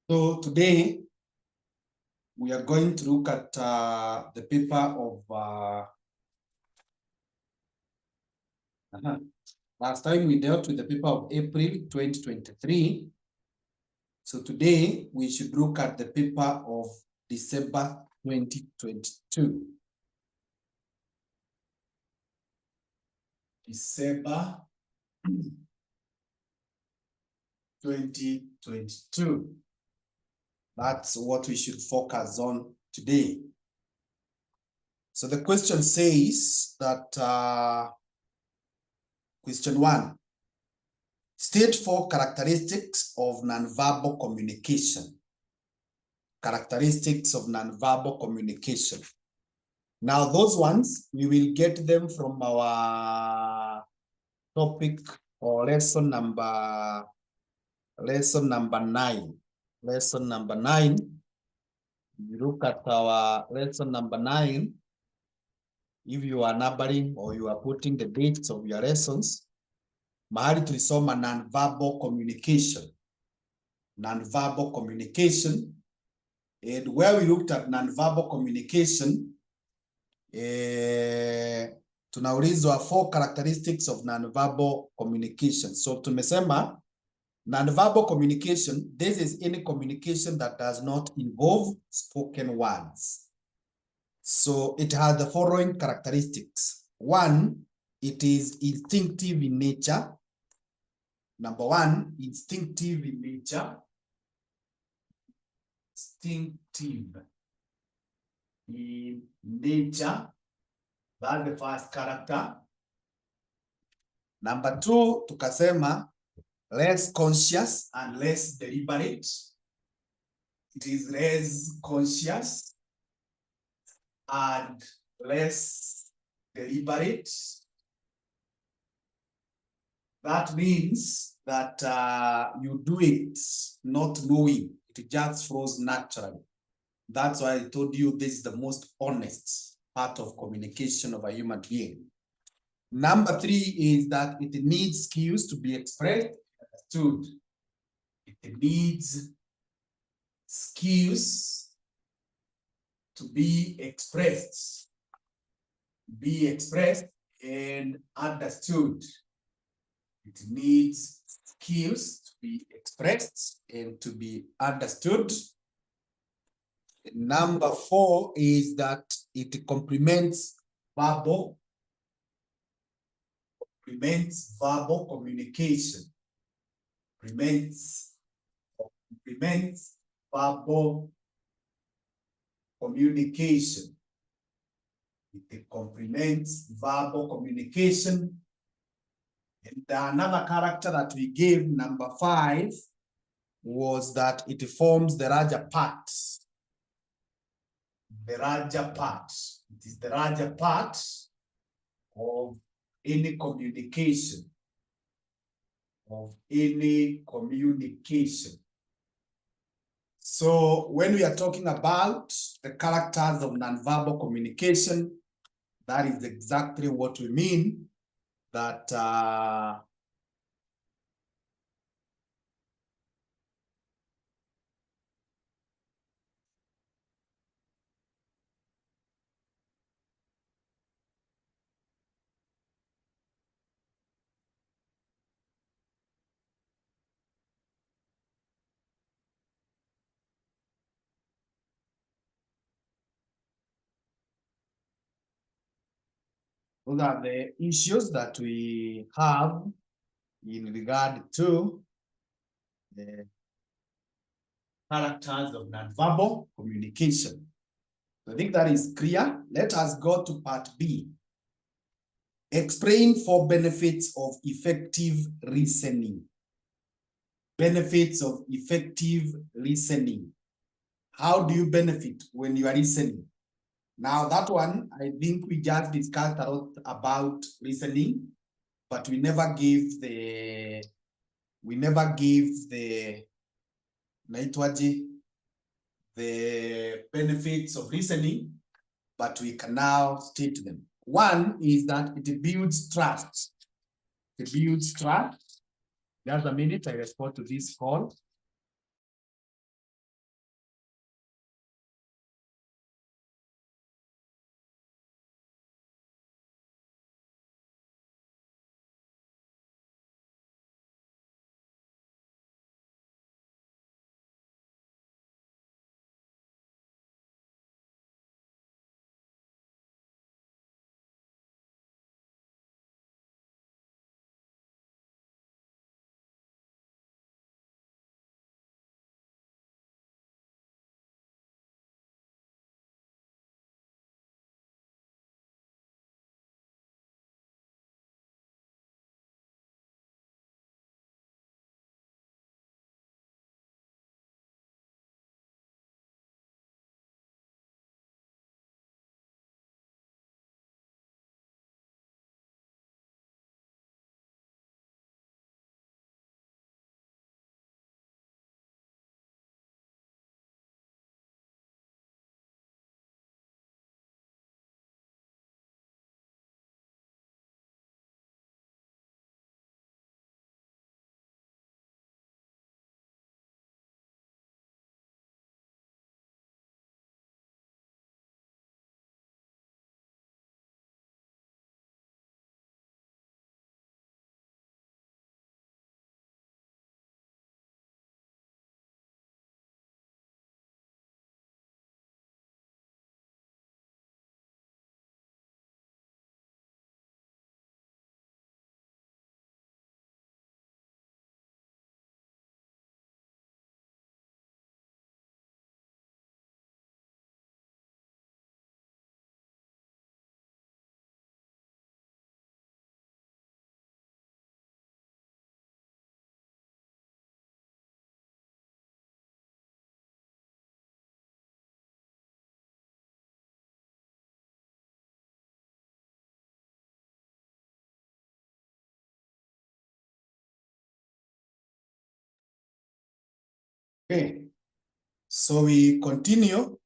So today we are going to look at the paper of last time we dealt with the paper of April 2023. So today we should look at the paper of December 2022. December 2022. That's what we should focus on today. So the question says that question 1, state 4 characteristics of nonverbal communication. Characteristics of nonverbal communication. Now those ones, we will get them from our topic or lesson number 9. Lesson number 9. You look at our lesson number 9. If you are numbering or you are putting the dates of your lessons, mahali tulisoma nonverbal communication. Nonverbal communication. And where we looked at nonverbal communication, tunaulizwa 4 characteristics of nonverbal communication. So tumesema nonverbal communication, this is any communication that does not involve spoken words. So it has the following characteristics. 1, it is instinctive in nature. Number 1, instinctive in nature. Instinctive in nature. That's the first character. Number 2, tukasema less conscious and less deliberate. It is less conscious and less deliberate. That means that you do it not knowing. It just flows naturally. That's why I told you this is the most honest part of communication of a human being. Number 3 is that it needs skills to be expressed and understood. It needs skills to be expressed and understood. It needs skills to be expressed and to be understood. Number 4 is that it complements verbal communication. Complements verbal communication. It complements verbal communication. And another character that we gave, number 5, was that it forms the larger part. The larger part. It is the larger part of any communication. So when we are talking about the characters of nonverbal communication, that is exactly what we mean. That those are the issues that we have in regard to the characters of nonverbal communication. I think that is clear. Let us go to part B. Explain 4 benefits of effective listening. Benefits of effective listening. How do you benefit when you are listening? Now that one, I think we just discussed a lot about listening, but we never gave the benefits of listening, but we can now state them. 1 is that it builds trust. It builds trust. Just a minute, I respond to this call. Okay, so we continue.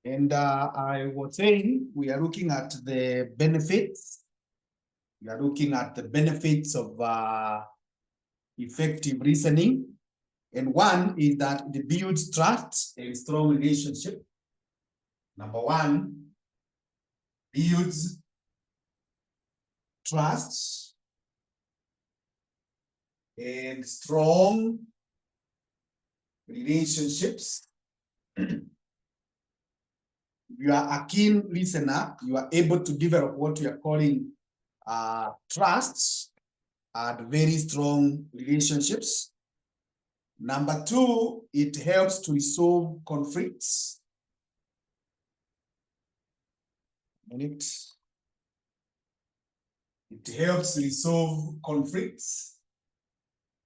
And I was saying, we are looking at the benefits. We are looking at the benefits of effective listening. And one is that it builds trust and strong relationship. Number one, builds trust and strong relationships. You are a keen listener, you are able to develop what we are calling trust and very strong relationships. Number two, it helps to resolve conflicts. It helps resolve conflicts.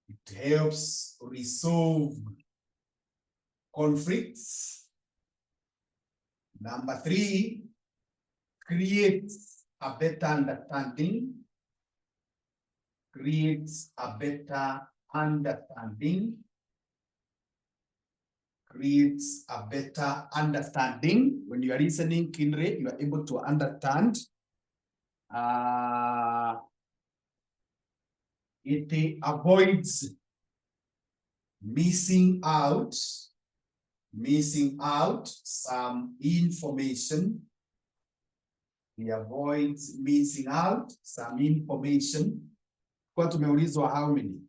It helps resolve conflicts. Number three, creates a better understanding. Creates a better understanding. Creates a better understanding. When you are listening keenly, you are able to understand. It avoids missing out some information. It avoids missing out some information. Kwa tumeulizwa how many?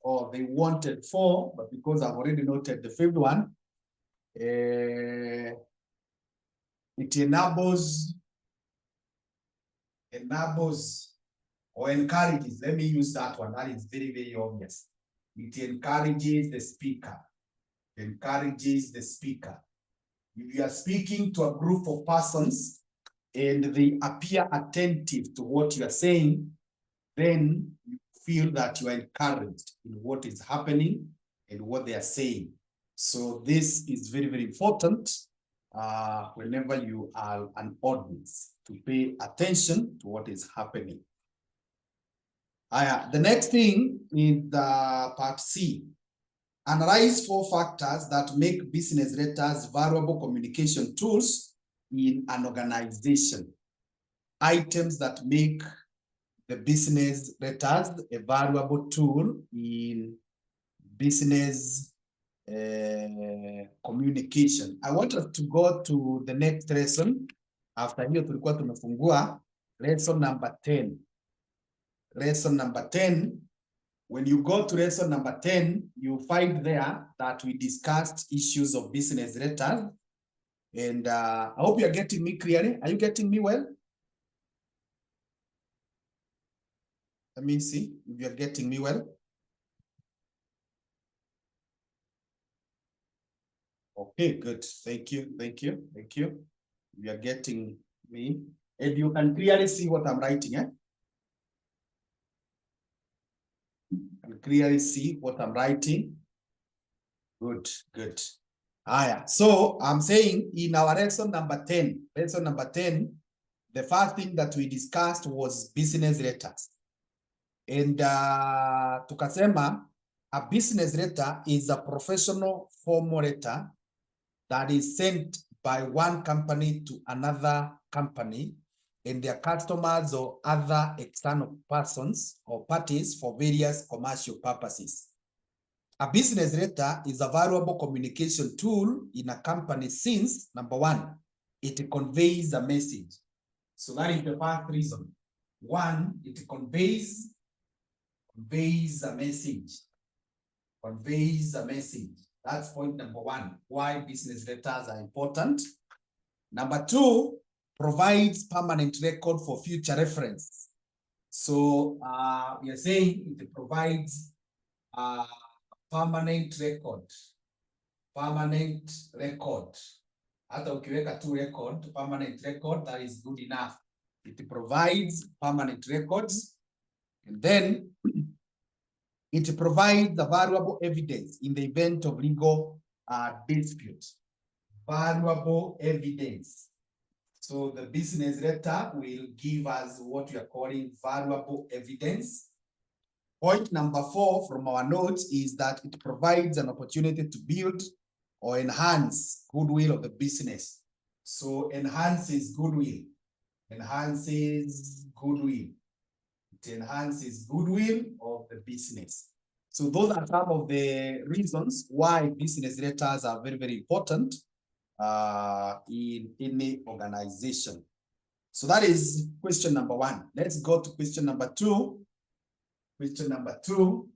Or they wanted 4, but because I've already noted the 5th one, it enables or encourages, let me use that one, that is very, very obvious. It encourages the speaker. Encourages the speaker. If you are speaking to a group of persons and they appear attentive to what you are saying, then you feel that you are encouraged in what is happening and what they are saying. So this is very, very important whenever you are an audience, to pay attention to what is happening. The next thing is part C. Analyze 4 factors that make business letters valuable communication tools in an organization. Items that make the business letters a valuable tool in business communication. I want us to go to the next lesson. After hiyo tulikuwa tumefungua lesson number 10. Lesson number 10. When you go to lesson number 10, you find there that we discussed issues of business letters. And I hope you are getting me clearly. Are you getting me well? Let me see if you're getting me well. Okay, good. Thank you. Thank you. Thank you. You are getting me. And you can clearly see what I'm writing, eh? You can clearly see what I'm writing. Good, good. So I'm saying in our lesson number 10, the first thing that we discussed was business letters. And tukasema a business letter is a professional formal letter that is sent by one company to another company and their customers or other external persons or parties for various commercial purposes. A business letter is a valuable communication tool in a company since, number one, it conveys a message. So that is the first reason. One, it conveys a message. Conveys a message. That's point number one, why business letters are important. Number two, provides permanent record for future reference. So we are saying it provides permanent record. Permanent record. Hata ukiweka tu record, permanent record, that is good enough. It provides permanent records, and then it provides the valuable evidence in the event of legal dispute. Valuable evidence. So the business letter will give us what we are calling valuable evidence. Point number 4 from our notes is that it provides an opportunity to build or enhance goodwill of the business. So enhances goodwill. Enhances goodwill. It enhances goodwill of the business. So those are some of the reasons why business letters are very, very important in any organization. So that is question number 1. Let's go to question number 2. Question number 2.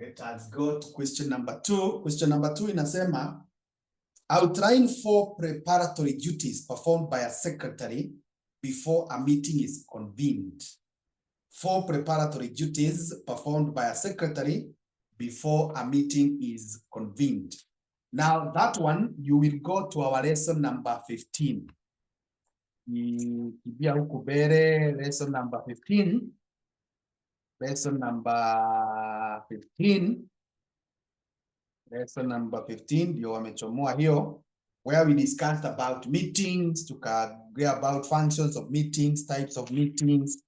Let us go to question number 2. Question number 2 inasema, outline 4 preparatory duties performed by a secretary before a meeting is convened. 4 preparatory duties performed by a secretary before a meeting is convened. Now that one, you will go to our lesson number 15. Lesson number 15. Lesson number 15. Lesson number 15, ndio wamechomoa hiyo, where we discussed about meetings, tukaongea about functions of meetings, types of meetings,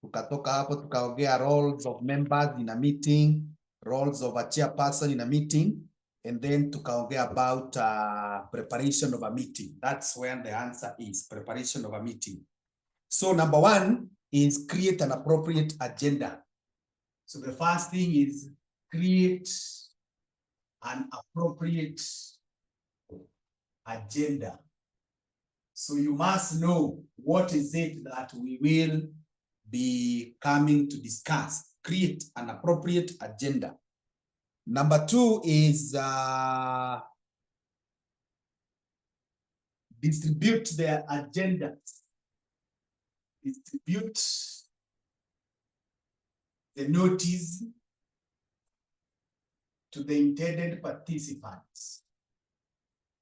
tukatoka hapo tukaongea roles of members in a meeting, roles of a chairperson in a meeting, and then tukaongea about preparation of a meeting. That's where the answer is, preparation of a meeting. So number 1 is create an appropriate agenda. So the first thing is create an appropriate agenda. So you must know what is it that we will be coming to discuss. Create an appropriate agenda. Number 2 is distribute their agendas. Distribute the notice to the intended participants.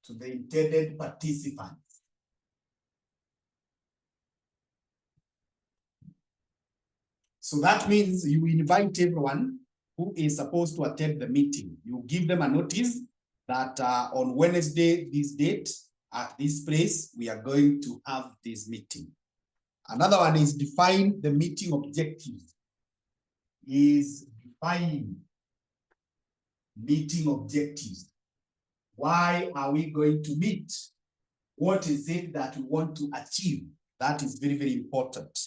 To the intended participants. So that means you invite everyone who is supposed to attend the meeting. You give them a notice that on Wednesday, this date, at this place, we are going to have this meeting. Another one is define the meeting objectives. Is define meeting objectives. Why are we going to meet? What is it that we want to achieve? That is very, very important.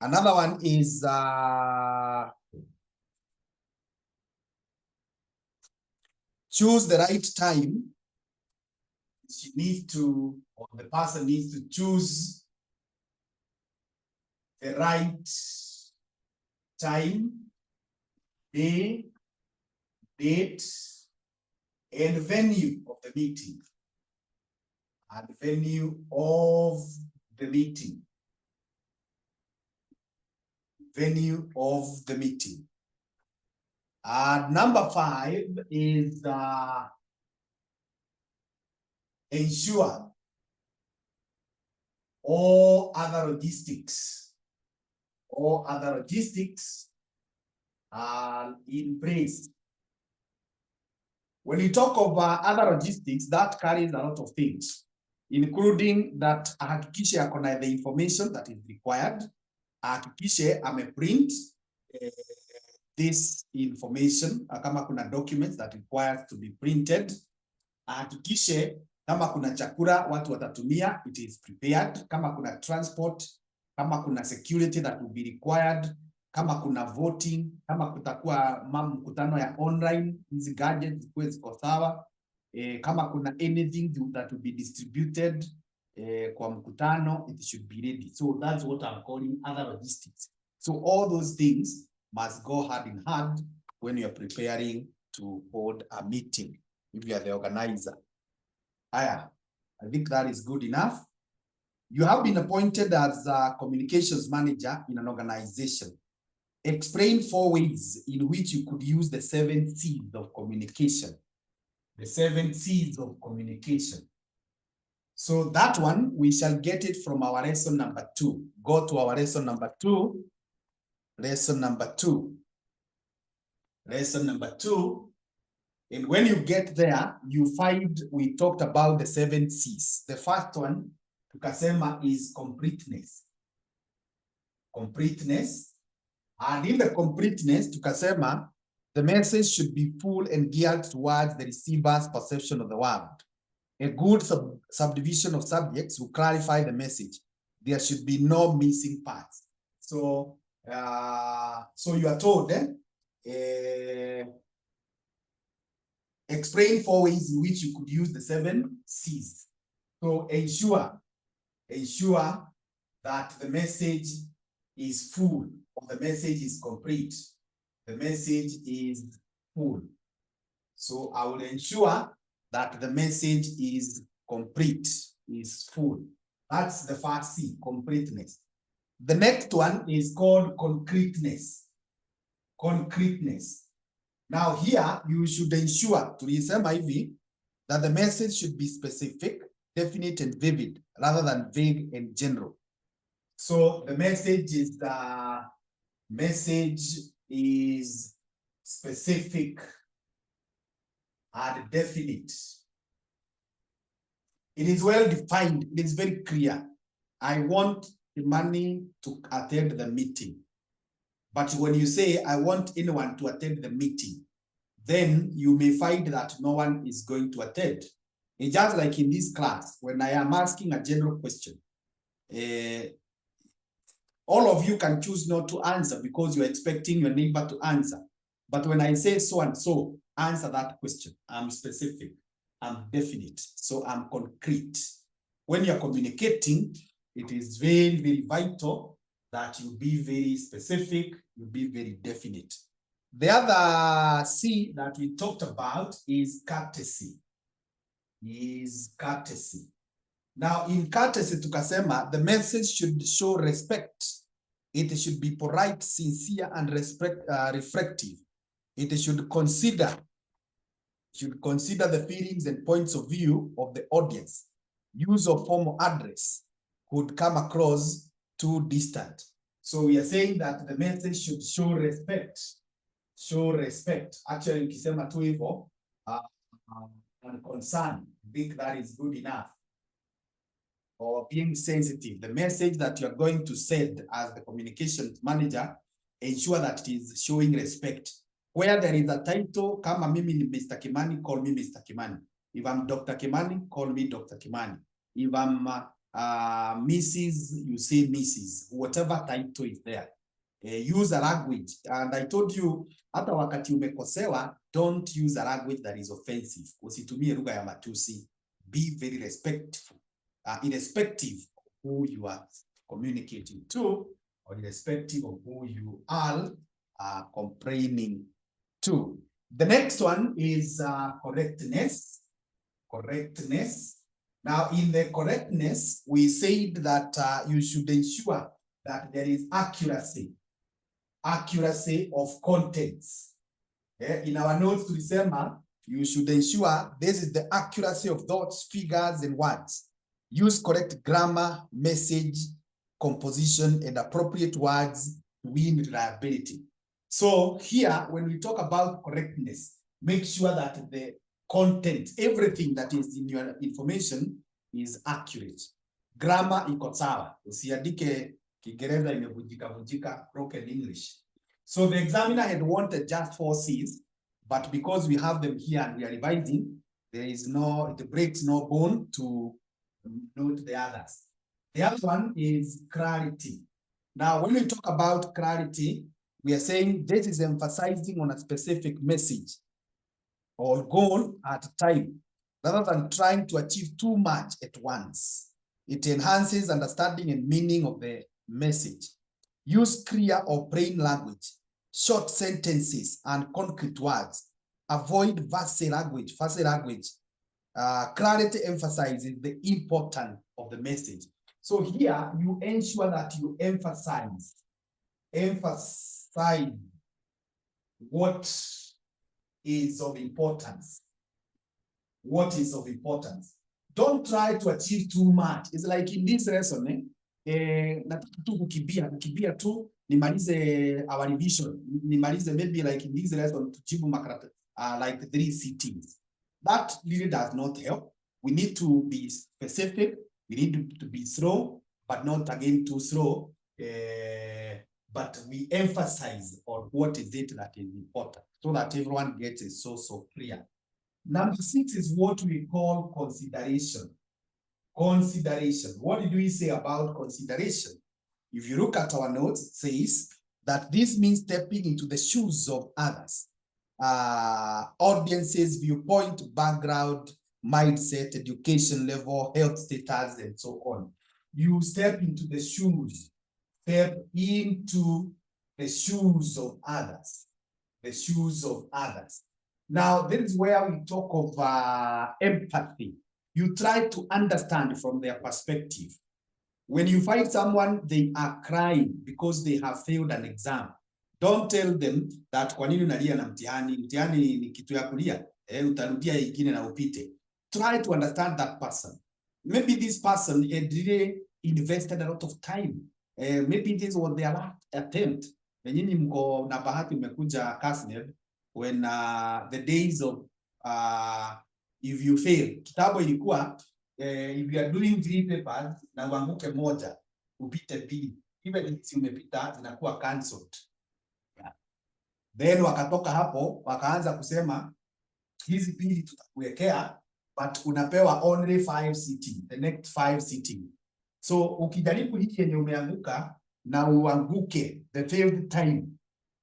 Another one is choose the right time. She needs to, or the person needs to choose the right time, day, date, and venue of the meeting. And venue of the meeting. Venue of the meeting. Number 5 is ensure all other logistics are in place. When you talk of other logistics, that carries a lot of things, including that ahakikishe akona the information that is required, ahakikishe ameprint this information, kama kuna documents that requires to be printed, ahakikishe kama kuna chakula watu watatumia, it is prepared, kama kuna transport, kama kuna security that will be required, kama kuna voting, kama kutakuwa mkutano ya online, hizi gadgets zikuwe ziko sawa, kama kuna anything that will be distributed kwa mkutano, it should be ready. So that's what I'm calling other logistics. So all those things must go hand in hand when you're preparing to hold a meeting, if you are the organizer. I think that is good enough. You have been appointed as a communications manager in an organization. Explain 4 ways in which you could use the 7 C's of communication. The 7 C's of communication. So that one, we shall get it from our lesson number 2. Go to our lesson number 2. Lesson number 2. Lesson number 2. And when you get there, you find we talked about the 7 C's. The first one, tukasema, is completeness. Completeness. And in the completeness, tukasema, the message should be full and geared towards the receiver's perception of the world. A good subdivision of subjects will clarify the message. There should be no missing parts. So, you are told, explain 4 ways in which you could use the 7 C's. So ensure that the message is full, or the message is complete. The message is full. So I will ensure that the message is complete, is full. That's the first C, completeness. The next one is called concreteness. Concreteness. Now here, you should ensure, tulisema hivi, that the message should be specific, definite, and vivid, rather than vague and general. So the message is specific and definite. It is well defined. It is very clear. I want Kimani to attend the meeting. But when you say, I want anyone to attend the meeting, then you may find that no one is going to attend. It's just like in this class, when I am asking a general question, all of you can choose not to answer because you're expecting your neighbor to answer. But when I say so and so, answer that question. I'm specific, I'm definite, so I'm concrete. When you're communicating, it is very, very vital that you be very specific, you be very definite. The other C that we talked about is courtesy. Now in courtesy, tukasema, the message should show respect. It should be polite, sincere, and reflective. It should consider the feelings and points of view of the audience. Use of formal address could come across too distant. So we are saying that the message should show respect. Show respect. Actually, ukisema tu hivyo, and concern, I think that is good enough. Or being sensitive. The message that you are going to send as the communication manager, ensure that it is showing respect. Where there is a title, kama mimi ni Mr. Kimani, call me Mr. Kimani. If I'm Dr. Kimani, call me Dr. Kimani. If I'm Mrs., you say Mrs. Whatever title is there. Use a language. And I told you, hata wakati umekosewa, don't use a language that is offensive. Usitumie lugha ya matusi. Be very respectful. Irrespective of who you are communicating to, or irrespective of who you are complaining to. The next one is correctness. Correctness. Now, in the correctness, we said that you should ensure that there is accuracy of contents. In our notes, tulisema, you should ensure this is the accuracy of thoughts, figures, and words. Use correct grammar, message, composition, and appropriate words to win reliability. So here, when we talk about correctness, make sure that the content, everything that is in your information is accurate. Grammar iko sawa. Usiandike Kiingereza imevunjika, broken English. So the examiner had wanted just 4 C's, but because we have them here and we are revising, it breaks no bone to note the others. The other one is clarity. Now, when we talk about clarity, we are saying this is emphasizing on a specific message or goal at a time, rather than trying to achieve too much at once. It enhances understanding and meaning of the message. Use clear or plain language, short sentences, and concrete words. Avoid fussy language. Clarity emphasizes the importance of the message. So here, you ensure that you emphasize find what is of importance. What is of importance. Don't try to achieve too much. It's like in this lesson, nataka tu kukimbia tu, nimalize our revision, nimalize maybe like in this lesson, tujibu makarata, like 3 sittings. That really does not help. We need to be specific. We need to be slow, but not again too slow. But we emphasize on what is it that is important so that everyone gets it so clear. Number 6 is what we call consideration. Consideration. What did we say about consideration? If you look at our notes, it says that this means stepping into the shoes of others. Audiences, viewpoint, background, mindset, education level, health status, and so on. You step into the shoes. Step into the shoes of others. The shoes of others. Now, this is where we talk of empathy. You try to understand from their perspective. When you find someone, they are crying because they have failed an exam. Don't tell them that kwa nini unalia na mtihani, mtihani ni kitu ya kulia, utarudia ingine na upite. Try to understand that person. Maybe this person had really invested a lot of time. Maybe this was their last attempt. Nyinyi mko na bahati umekuja KASNEB when the days of if you fail. Kitabu ilikuwa if you are doing 3 papers na uanguke moja, upite 2. Even if umepita zinakuwa cancelled. Yeah. Then wakatoka hapo wakaanza kusema hizi 2 tutakuwekea but unapewa only 5 sitting, the next 5 sitting. So ukijaribu hii yenye umeanguka na uanguke the 5th time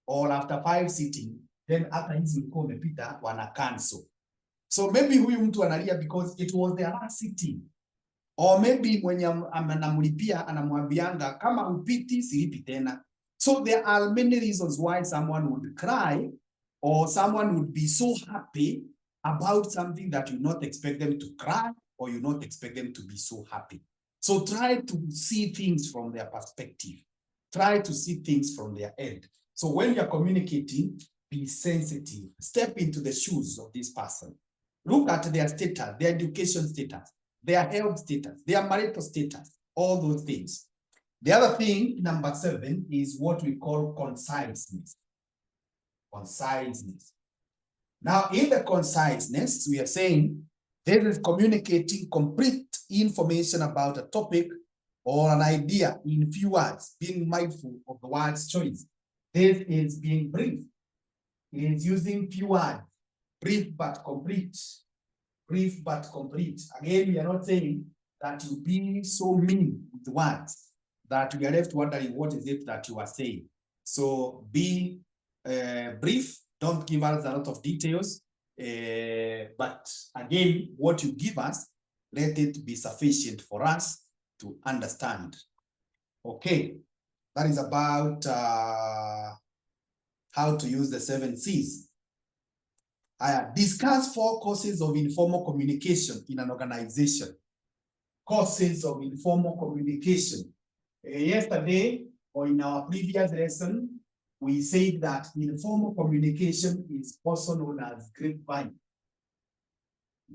or after 5 sitting, then hata hizi ulikuwa umepita wana cancel. So maybe huyu mtu analia because it was their last sitting. Or maybe mwenye anamlipia anamwambianga kama upiti silipi tena. So there are many reasons why someone would cry or someone would be so happy about something that you not expect them to cry or you not expect them to be so happy. So try to see things from their perspective. Try to see things from their end. So when you're communicating, be sensitive. Step into the shoes of this person. Look at their status, their education status, their health status, their marital status, all those things. The other thing, number 7, is what we call conciseness. Conciseness. Now, in the conciseness, we are saying this is communicating complete information about a topic or an idea in few words, being mindful of the word's choice. This is being brief. It is using few words, brief but complete. Brief but complete. Again, we are not saying that you be so mean with the words that we are left wondering what is it that you are saying. So be brief. Don't give us a lot of details. But again, what you give us, let it be sufficient for us to understand. Okay, that is about how to use the 7 C's. Discuss 4 causes of informal communication in an organization. Causes of informal communication. Yesterday, or in our previous lesson, we said that informal communication is also known as grapevine.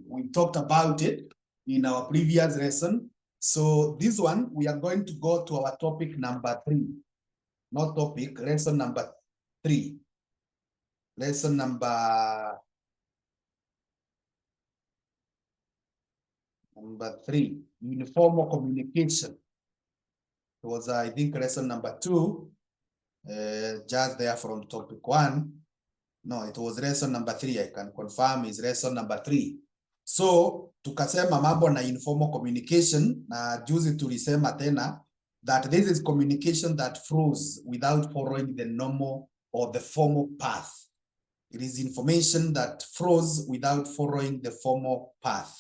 We talked about it in our previous lesson. So this one, we are going to go to our topic number 3. Not topic, lesson number 3. Lesson number 3, informal communication. It was, I think, lesson number 2. Just there from topic 1. No, it was lesson number 3. I can confirm is lesson number 3. So, tukasema mambo na informal communication, na juzi tulisema tena that this is communication that flows without following the normal or the formal path. It is information that flows without following the formal path.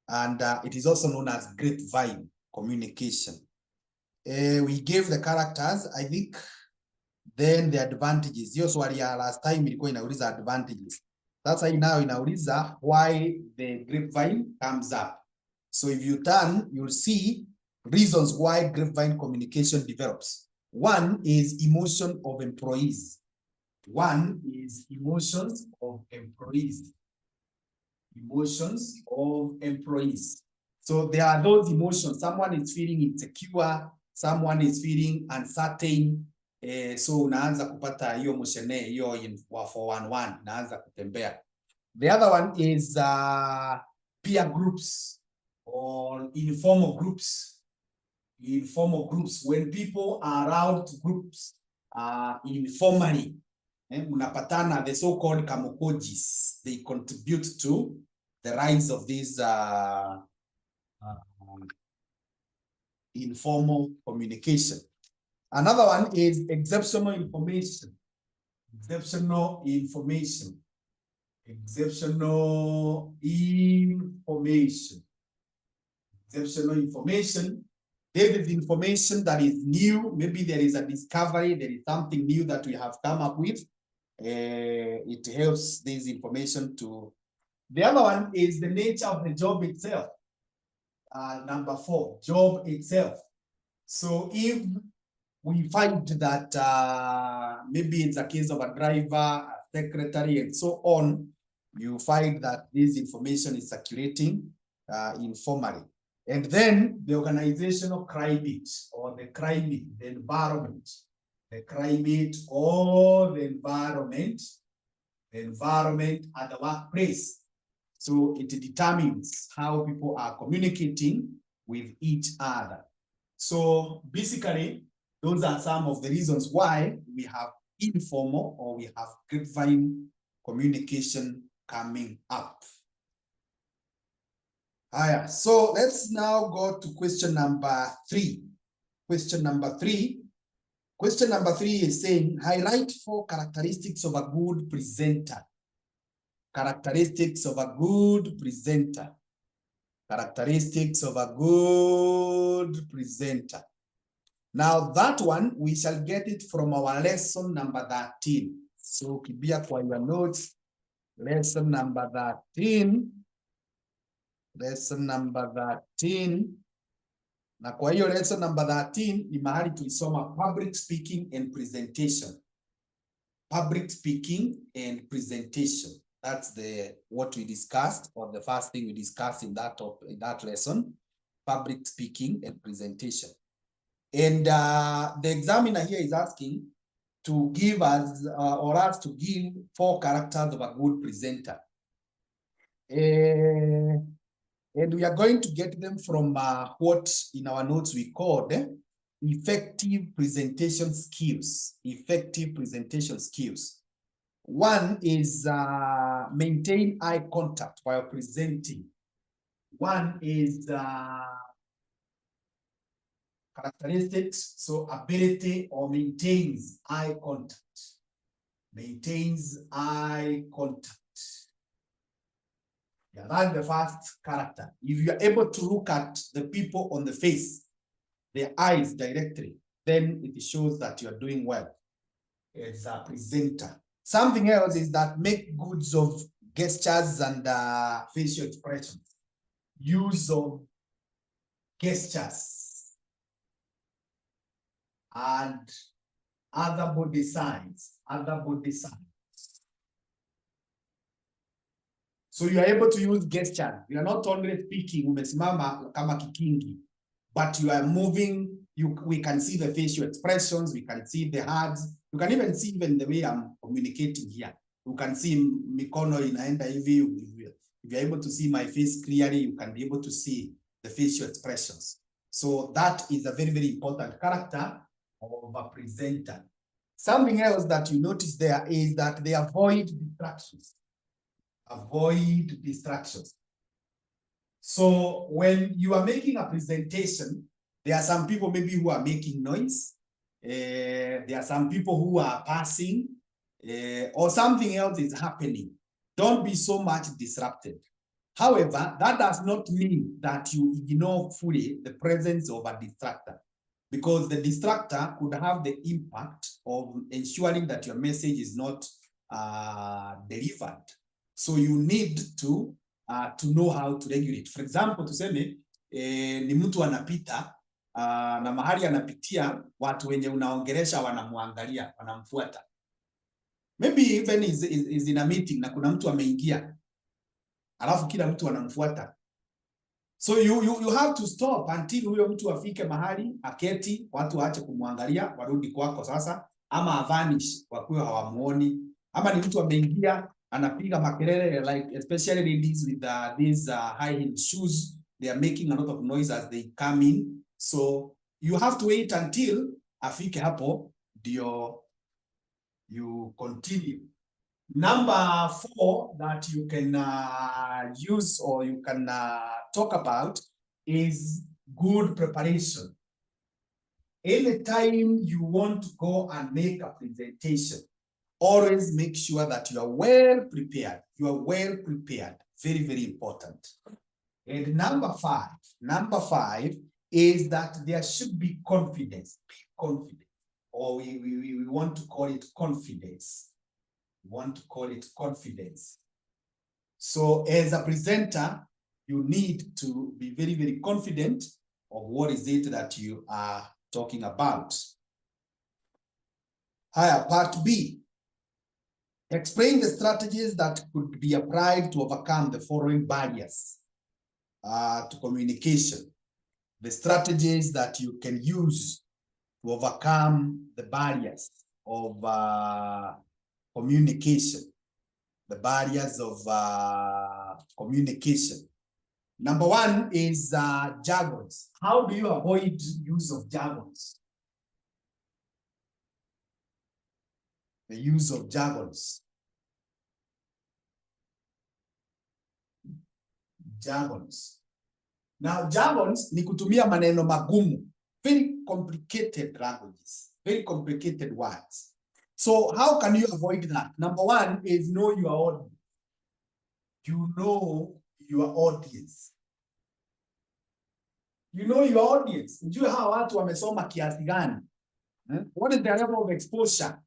And it is also known as grapevine communication. We gave the characters, I think, then the advantages. Hiyo swali ya last time ilikuwa inauliza advantages. Sasa hii now inauliza why the grapevine comes up. So if you turn, you'll see reasons why grapevine communication develops. One is emotion of employees. One is emotions of employees. Emotions of employees. So there are those emotions. Someone is feeling insecure, someone is feeling uncertain. So unaanza kupata hiyo moshene hiyo wa 411 naanza kutembea. The other one is peer groups or informal groups. Informal groups, when people are around groups informally, unapatana, the so-called kamokojis, they contribute to the rise of these informal communication. Another one is exceptional information. Exceptional information. Exceptional information. Exceptional information. There is information that is new. Maybe there is a discovery. There is something new that we have come up with. It helps this information to. The other one is the nature of the job itself. Number 4, job itself. So if we find that maybe it's a case of a driver, a secretary, and so on, you find that this information is circulating informally. And then the organizational climate or the climate, the environment or the environment at the workplace. So it determines how people are communicating with each other. So basically, those are some of the reasons why we have informal or we have grapevine communication coming up. So let's now go to question number 3. Question number 3 is saying, highlight 4 characteristics of a good presenter. Characteristics of a good presenter. Characteristics of a good presenter. Now that one, we shall get it from our lesson number 13. So kibia kwa your notes, lesson number 13. Lesson number 13. Na kwa hiyo lesson number 13 ni mahali tulisoma public speaking and presentation. Public speaking and presentation. That's what we discussed, or the first thing we discussed in that lesson. Public speaking and presentation. And the examiner here is asking to give us or us to give 4 characters of a good presenter. And we are going to get them from what in our notes we called effective presentation skills. Effective presentation skills. One is maintain eye contact while presenting. One is characteristics, so ability or maintains eye contact. Maintains eye contact. Yeah, that's the first character. If you are able to look at the people on the face, their eyes directly, then it shows that you are doing well as a presenter. Something else is that make goods of gestures and facial expressions. Use of gestures and other body signs. So you are able to use gestures. You are not only speaking, umesimama kama kikingi, but you are moving. We can see the facial expressions. We can see the hands. You can even see the way I'm communicating here. You can see mikono inaenda hivi. If you're able to see my face clearly, you can be able to see the facial expressions. So that is a very, very important character of a presenter. Something else that you notice there is that they avoid distractions. Avoid distractions. So when you are making a presentation, there are some people maybe who are making noise. There are some people who are passing or something else is happening. Don't be so much disrupted. However, that does not mean that you ignore fully the presence of a distractor, because the distractor could have the impact of ensuring that your message is not delivered. So you need to know how to regulate. For example, tuseme ni mtu anapita na mahali anapitia watu wenye unaongelesha wanamwangalia, wanamfuata. Maybe even is in a meeting na kuna mtu ameingia, alafu kila mtu anamfuata. So you have to stop until huyo mtu afike mahali aketi, watu waache kumwangalia, warudi kwako sasa, ama avanish wakuwe hawamuoni, ama ni mtu ameingia anapiga makelele, like especially ladies with these high heel shoes, they are making a lot of noise as they come in. So you have to wait until afike hapo ndio you continue. Number 4 that you can use or you can talk about is good preparation. Anytime you want to go and make a presentation, always make sure that you are well prepared. You are well prepared. Very, very important. And number five is that there should be confidence. Be confident. Or we want to call it confidence. We want to call it confidence. So as a presenter, you need to be very, very confident of what is it that you are talking about. Higher part B. Explain the strategies that could be applied to overcome the following barriers to communication. The strategies that you can use to overcome the barriers of communication. The barriers of communication. Number 1 is jargons. How do you avoid use of jargons? The use of jargons. Jargons. Now, jargons ni kutumia maneno magumu. Very complicated languages. Very complicated words. So how can you avoid that? Number 1 is know your audience. You know your audience. You know your audience. Unajua hawa watu wamesoma kiasi gani? What is their level of exposure?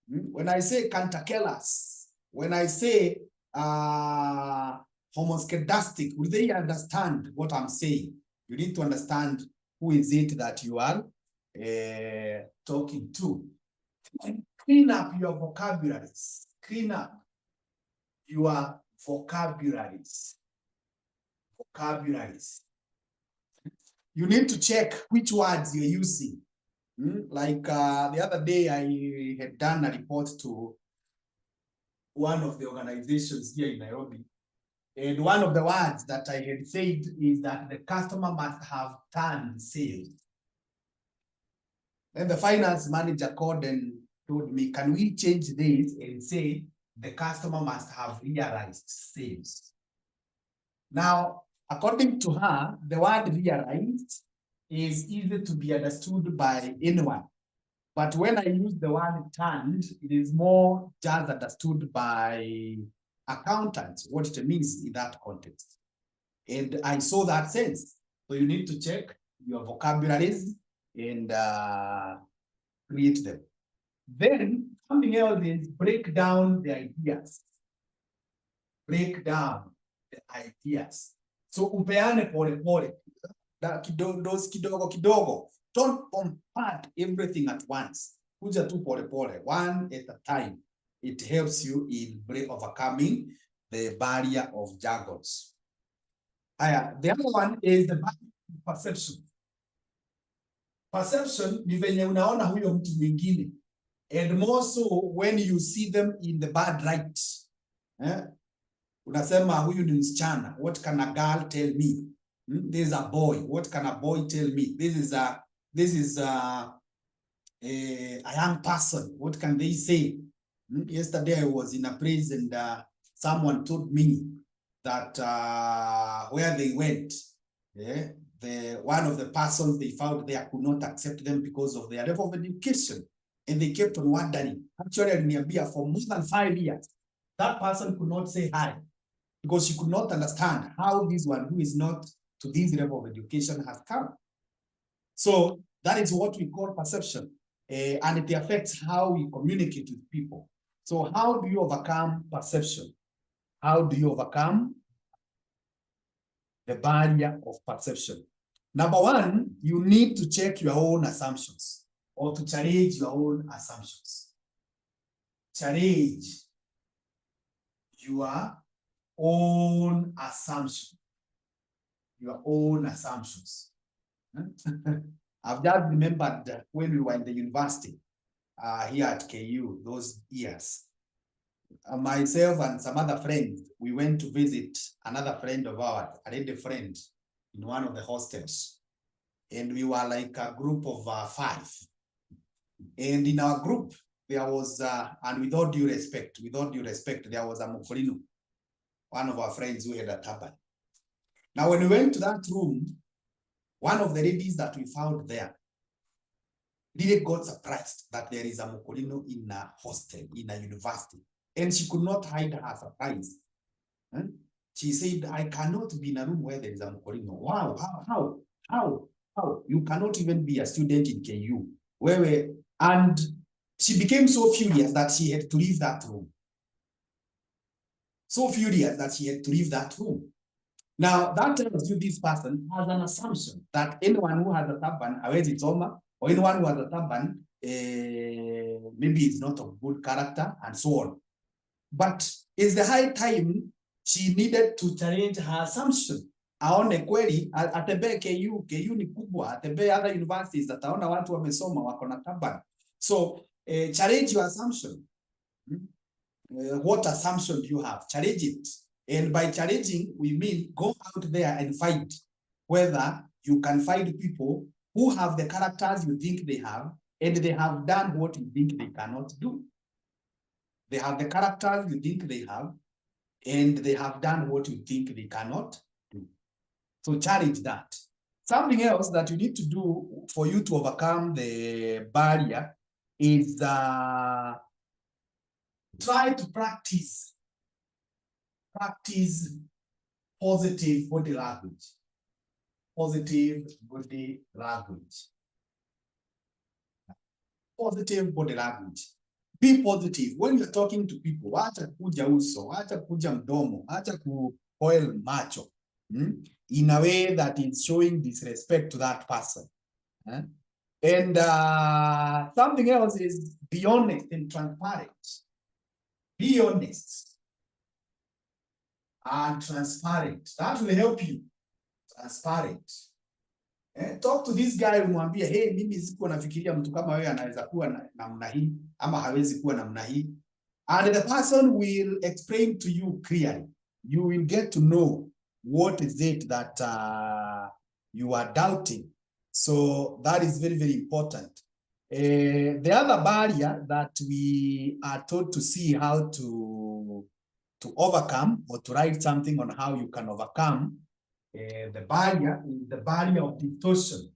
When I say cantakellas, when I say homoskedastic, will they understand what I'm saying? You need to understand who is it that you are talking to. Clean up your vocabularies. Clean up your vocabularies. Vocabularies. You need to check which words you're using. Like the other day, I had done a report to one of the organizations here in Nairobi. And one of the words that I had said is that the customer must have turned sales. Then the finance manager called and told me, can we change this and say the customer must have realized sales? Now, according to her, the word realized is easy to be understood by anyone. But when I use the word turned, it is more just understood by accountants, what it means in that context. And I saw that sense. So you need to check your vocabularies and create them. Then something else is break down the ideas. Break down the ideas. So upeane pole pole. Kidogo. Don't compact everything at once. Kuja tu pole pole, one at a time. It helps you in overcoming the barrier of jargons. The other one is the perception. Perception ni venye unaona huyo mtu mwingine. And more so when you see them in the bad light. Unasema huyu ni msichana. What can a girl tell me? This is a boy. What can a boy tell me? This is a young person. What can they say? Yesterday I was in a place and someone told me that where they went, one of the persons they found there could not accept them because of their level of education, and they kept on wondering. Actually, for more than 5 years, that person could not say hi because she could not understand how this one who is not to this level of education has come. So that is what we call perception, and it affects how we communicate with people. So how do you overcome perception? How do you overcome the barrier of perception? Number one, you need to check your own assumptions or to challenge your own assumptions. Challenge your own assumption. Your own assumptions. I've just remembered when we were in the university here at KU, those years. Myself and some other friends, we went to visit another friend of ours, a lady friend, in one of the hostels. And we were like a group of 5. And in our group, there was, and with all due respect, there was a Mukulino, one of our friends who had a turban. Now, when we went to that room, one of the ladies that we found there really got surprised that there is a Mukulino in a hostel, in a university. And she could not hide her surprise. She said, I cannot be in a room where there is a Mukulino. Wow, how? You cannot even be a student in KU. And she became so furious that she had to leave that room. So furious that she had to leave that room. Now, that tells you this person has an assumption that anyone who has a turban, hawezi soma, or anyone who has a turban, maybe is not of good character, and so on. But it's the high time she needed to challenge her assumption. Aone kweli, atembee KU ni kubwa, atembee other universities, ataona watu wamesoma wako na turban. So, challenge your assumption. What assumption do you have? Challenge it. And by challenging, we mean go out there and find whether you can find people who have the characters you think they have, and they have done what you think they cannot do. They have the characters you think they have, and they have done what you think they cannot do. So challenge that. Something else that you need to do for you to overcome the barrier is try to practice positive body language. Positive body language. Positive body language. Be positive when you're talking to people. Wacha kuja uso, wacha kuja mdomo, wacha kuoil macho. In a way that is showing disrespect to that person. And something else is be honest and transparent. Be honest and transparent. That will help you. Transparent. Talk to this guy, umwambie, hey, mimi siko nafikiria mtu kama wewe anaweza kuwa namna hii ama hawezi kuwa namna hii. And the person will explain to you clearly. You will get to know what is it that you are doubting. So that is very, very important. The other barrier that we are taught to see how to overcome, or to write something on how you can overcome the barrier is the barrier of distortion.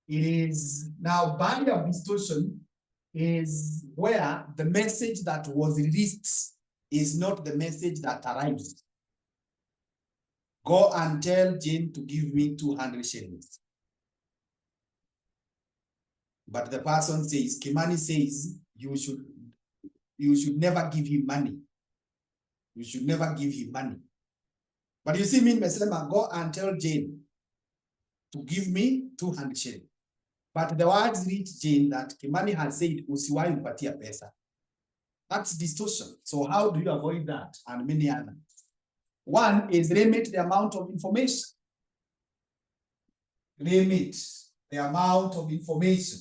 It is now barrier of distortion is where the message that was released is not the message that arrives. Go and tell Jane to give me 200 shillings. But the person says, Kimani says, you should never give him money. You should never give him money. But you see me, Mesema, go and tell Jane to give me 200 shillings. But the words reach Jane that Kimani has said, usiwahi mpatia pesa. That's distortion. So how do you avoid that? And many others. One is limit the amount of information. Limit the amount of information.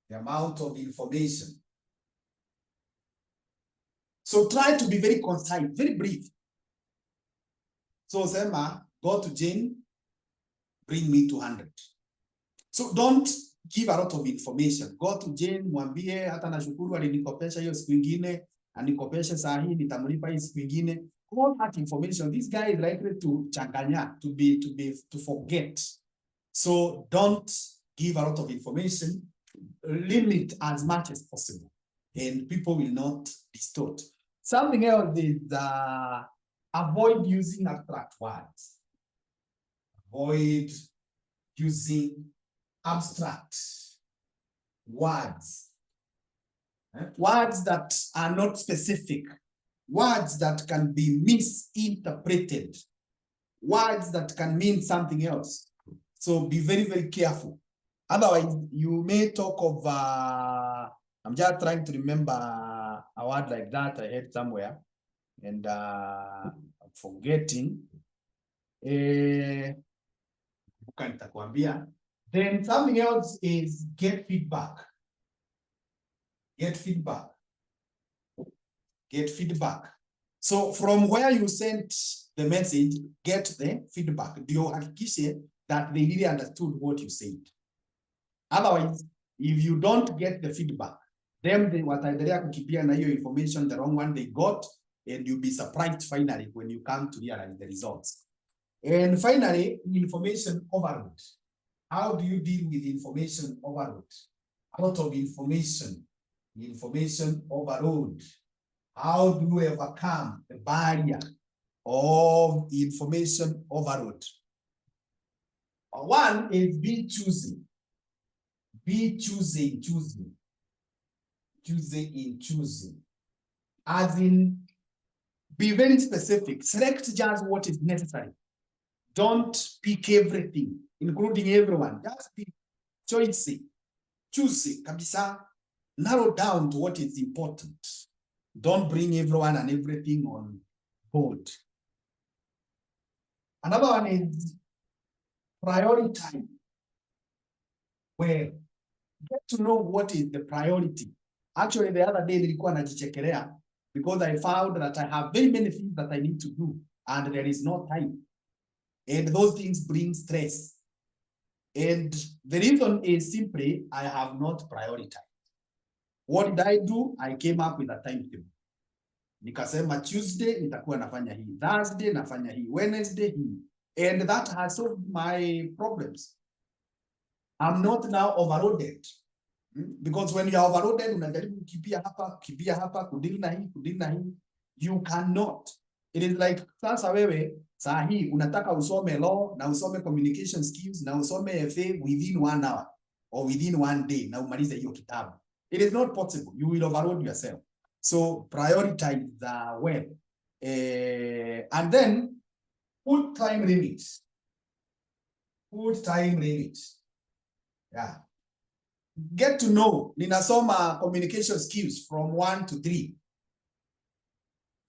The amount of information. So try to be very concise, very brief. So Sema, go to Jane, bring me 200. So don't give a lot of information. Go to Jane, mwambie hata nashukuru alinikopesha hiyo siku ingine, anikopesha saa hii nitamlipa hii siku ingine. All that information, this guy is likely to changanya, to forget. So don't give a lot of information. Limit as much as possible, and people will not distort. Something else is avoid using abstract words. Avoid using abstract words. Words that are not specific. Words that can be misinterpreted. Words that can mean something else. So be very, very careful. Otherwise, you may talk of, I'm just trying to remember a word like that I heard somewhere, and I'm forgetting. Then something else is get feedback. Get feedback. Get feedback. So from where you sent the message, get the feedback. Ndio hakikishe that they really understood what you said. Otherwise, if you don't get the feedback, then they wataendelea kukimbia na hiyo information, the wrong one they got, and you'll be surprised finally when you come to realize the results. And finally, information overload. How do you deal with information overload? A lot of information overload. How do you overcome the barrier of information overload? One is be choosy. Be choosing. As in, be very specific. Select just what is necessary. Don't pick everything, including everyone. Just be choosy. Choosy, kabisa. Narrow down to what is important. Don't bring everyone and everything on board. Another one is prioritize. Well, get to know what is the priority. Actually, the other day nilikuwa najichekelea because I found that I have very many things that I need to do and there is no time. And those things bring stress. And the reason is simply I have not prioritized. What did I do? I came up with a timetable. Nikasema Tuesday nitakuwa nafanya hii, Thursday nafanya hii, Wednesday hii. And that has solved my problems. I'm not now overloaded. Because when you are overloaded, unajaribu kukimbia hapa, kudili na hii, you cannot. It is like, sasa wewe, saa hii, unataka usome law, na usome communication skills, na usome FA within 1 hour, or within 1 day, na umalize hiyo kitabu. It is not possible. You will overload yourself. So prioritize well. And then, put time limits. Put time limits. Yeah. Get to know, ninasoma communication skills from 1 to 3.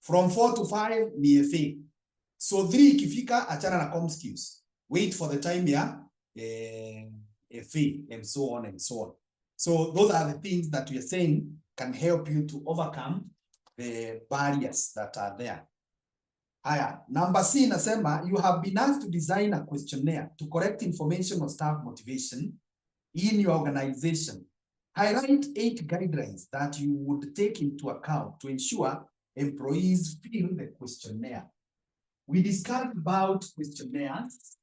From 4 to 5, ni FA. So 3 ikifika, achana na com skills. Wait for the time ya FA, and so on and so on. So those are the things that we are saying can help you to overcome the barriers that are there. Haya, number C inasema, you have been asked to design a questionnaire to correct information on staff motivation in your organization. Highlight 8 guidelines that you would take into account to ensure employees fill the questionnaire. We discussed about questionnaires.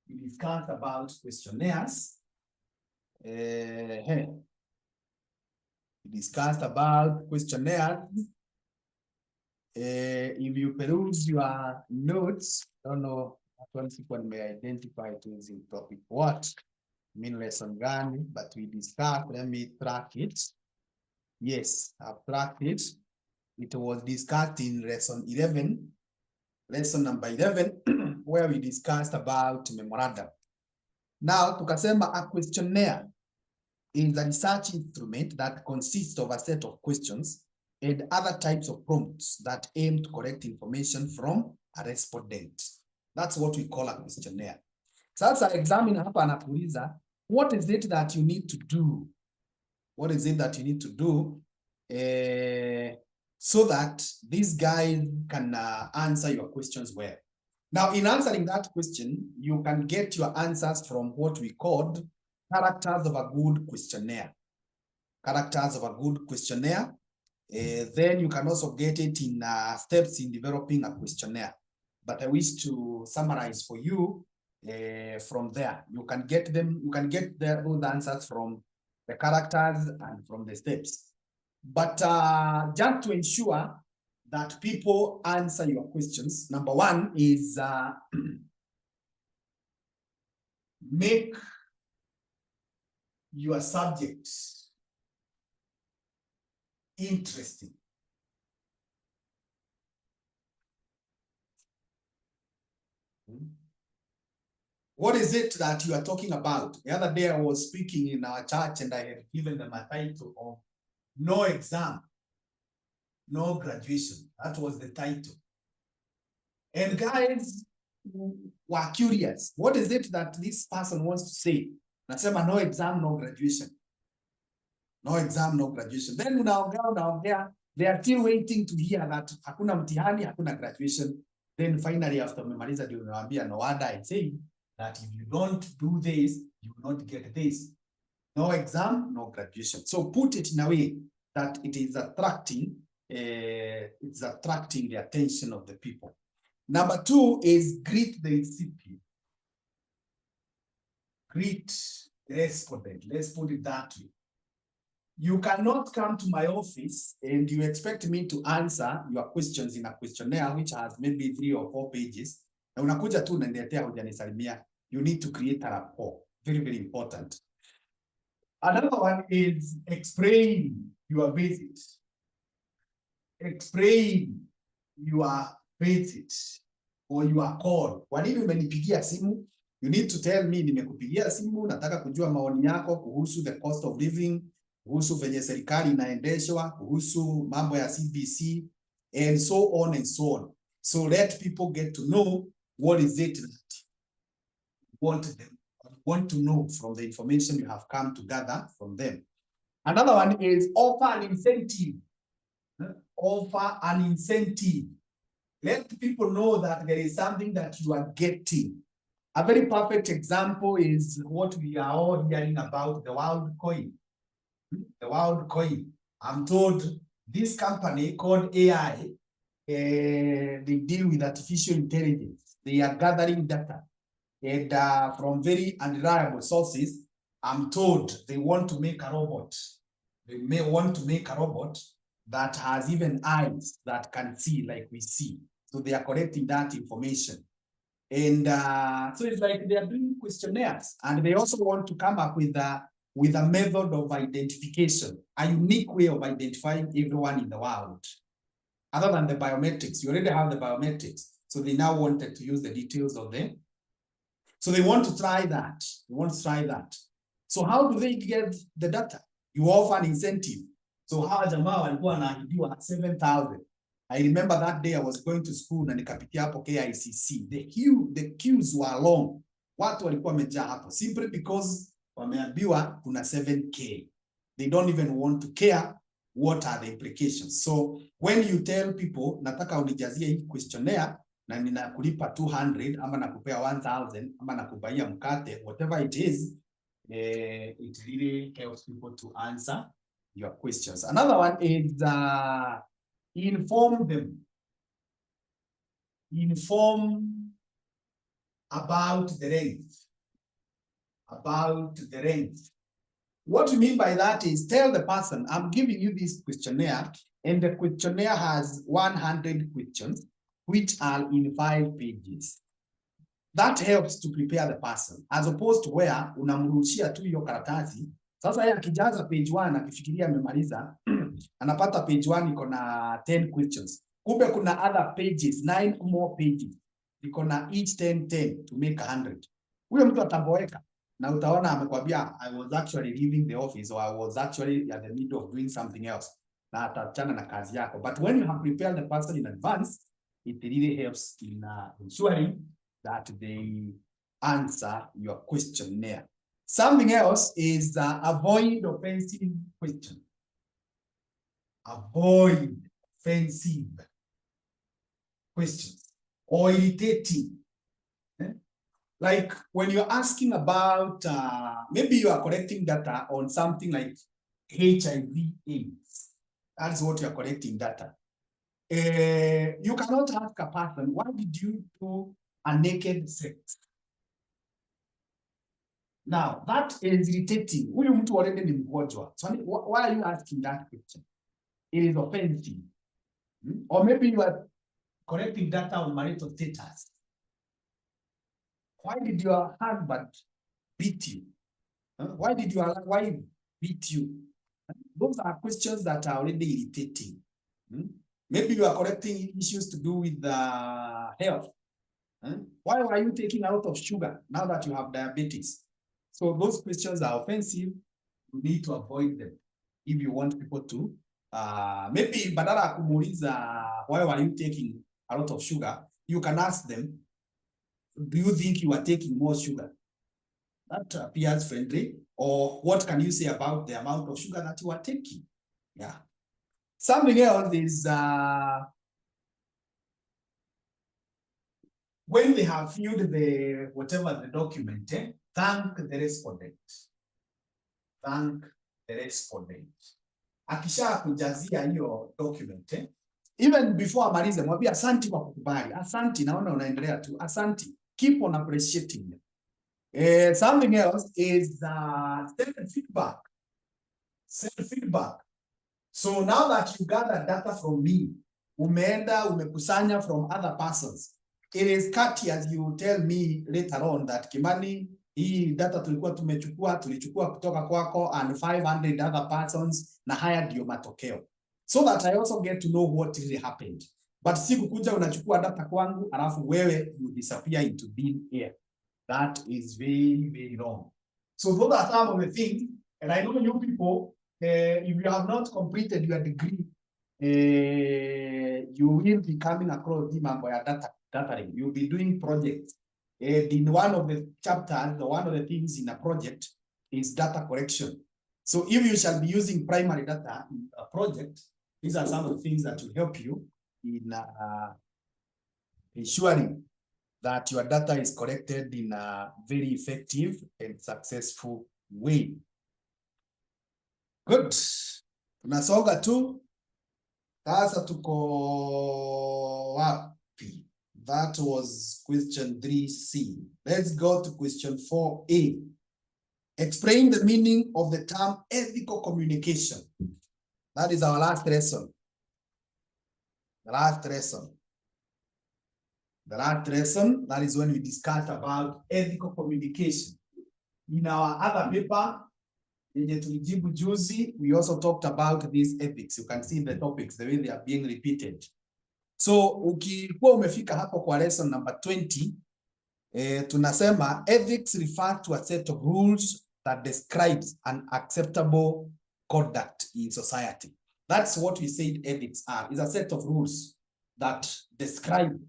We discussed about questionnaires. If you peruse your notes, I don't know, one sequence may identify to using topic what, mean lesson gani, but we discussed, let me track it. Yes, I've tracked it. It was discussed in lesson 11, lesson number 11, where we discussed about memorandum. Now, tukasema a questionnaire is a research instrument that consists of a set of questions and other types of prompts that aim to collect information from a respondent. That's what we call a questionnaire. Sasa examiner hapa anakuuliza, what is it that you need to do? What is it that you need to do so that this guy can answer your questions well? Now, in answering that question, you can get your answers from what we called characters of a good questionnaire. Characters of a good questionnaire. Then you can also get it in steps in developing a questionnaire. But I wish to summarize for you from there. You can get them, you can get those answers from the characters and from the steps. But just to ensure that people answer your questions, number 1 is make your subject interesting. What is it that you are talking about? The other day I was speaking in our church and I had given them a title of no exam, no graduation. That was the title. And guys were curious. What is it that this person wants to say? Nasema no exam, no graduation. No exam, no graduation. Then unaongea, they are still waiting to hear that hakuna mtihani, hakuna graduation. Then finally after umemaliza ndio unawaambia no wonder I say that if you don't do this, you will not get this. No exam, no graduation. So put it in a way that it is attracting, it's attracting the attention of the people. Number 2 is greet the recipient. Greet the respondent. Let's put it that way. You cannot come to my office and you expect me to answer your questions in a questionnaire which has maybe 3 or 4 pages. Na unakuja tu unaniletea hujanisalimia. You need to create a rapport. Very, very important. Another one is explain your visit. Explain your visit or your call. Kwa nini umenipigia simu? You need to tell me nimekupigia simu, nataka kujua maoni yako kuhusu the cost of living, kuhusu venye serikali inaendeshwa, kuhusu mambo ya CBC, and so on and so on. So let people get to know what is it that you want to know from the information you have come to gather from them. Another one is offer an incentive. Offer an incentive. Let people know that there is something that you are getting. A very perfect example is what we are all hearing about, the World Coin. The World Coin. I'm told this company called AI, they deal with artificial intelligence. They are gathering data. And from very unreliable sources, I'm told they want to make a robot. They may want to make a robot that has even eyes that can see like we see. So they are collecting that information. And so it's like they are doing questionnaires, and they also want to come up with a method of identification, a unique way of identifying everyone in the world. Other than the biometrics, you already have the biometrics. So they now wanted to use the details of them. So they want to try that. They want to try that. So how do they get the data? You offer an incentive. So hawa jamaa walikuwa wanaahidiwa 7,000. I remember that day I was going to school na nikapitia hapo KICC. The queues were long. Watu walikuwa wamejaa hapo simply because wameambiwa kuna 7K. They don't even want to care what are the implications. So when you tell people nataka unijazie hii questionnaire na ninakulipa 200 ama nakupea 1,000 ama nakubaia mkate, whatever it is, it really helps people to answer your questions. Another one is inform them. Inform about the rent. About the rent. What you mean by that is tell the person, I'm giving you this questionnaire, and the questionnaire has 100 questions, which are in 5 pages. That helps to prepare the person, as opposed to where unamrushia tu hiyo karatasi. Sasa yeye akijaza page 1 akifikiria amemaliza, anapata page 1 iko na 10 questions. Kumbe kuna other pages, 9 more pages. Iko na each 10 to make 100. Huyo mtu ataboeka. Na utaona amekwambia I was actually leaving the office, or I was actually at the middle of doing something else. Na atachana na kazi yako. But when you have prepared the person in advance, it really helps in ensuring that they answer your questionnaire. Something else is avoid offensive questions. Avoid offensive questions or irritating. Like when you're asking about, maybe you are collecting data on something like HIV/AIDS. That's what you're collecting data. You cannot ask a person, why did you do a naked sex? Now, that is irritating. Huyu mtu already ni mgonjwa. So why are you asking that question? It is offensive. Or maybe you are collecting data on marital status. Why did your husband beat you? Why did your wife beat you? Those are questions that are already irritating. Maybe you are collecting issues to do with health. Why were you taking a lot of sugar now that you have diabetes? So those questions are offensive. You need to avoid them if you want people to maybe badala ya kumuuliza why were you taking a lot of sugar, you can ask them, do you think you are taking more sugar? That appears friendly. Or what can you say about the amount of sugar that you are taking? Yeah. Something else is when they have filled the whatever the document, thank the respondent. Thank the respondent. Akisha kujazia hiyo document, even before amalize, mwambie asanti kwa kukubali. Asanti, naona unaendelea tu. Asanti. Keep on appreciating. Something else is self-feedback. Self-feedback. So now that you gather data from me, umeenda umekusanya from other persons, it is courteous you tell me later on that Kimani, hii data tulichukua kutoka kwako and 500 other persons na haya ndio matokeo. So that I also get to know what really happened. But si kukuja unachukua data kwangu alafu wewe you disappear into thin air. That is very, very wrong. So those are some of the things, and I know you people, if you have not completed your degree, you will be coming across the mambo ya dataring. You'll be doing projects. In one of the chapters, one of the things in a project is data collection. So if you shall be using primary data in a project, these are some of the things that will help you in ensuring that your data is collected in a very effective and successful way. Good. Tunasonga tu. Sasa tuko wapi? That was question 3C. Let's go to question 4A. Explain the meaning of the term ethical communication. That is our last lesson. The last lesson. The last lesson, that is when we discussed about ethical communication. In our other paper, yenye tulijibu juzi, we also talked about these ethics. You can see the topics, the way they are being repeated. So, ukikuwa umefika hapo kwa lesson number 20, tunasema ethics refers to a set of rules that describes an acceptable conduct in society. That's what we said ethics are. It's a set of rules that describe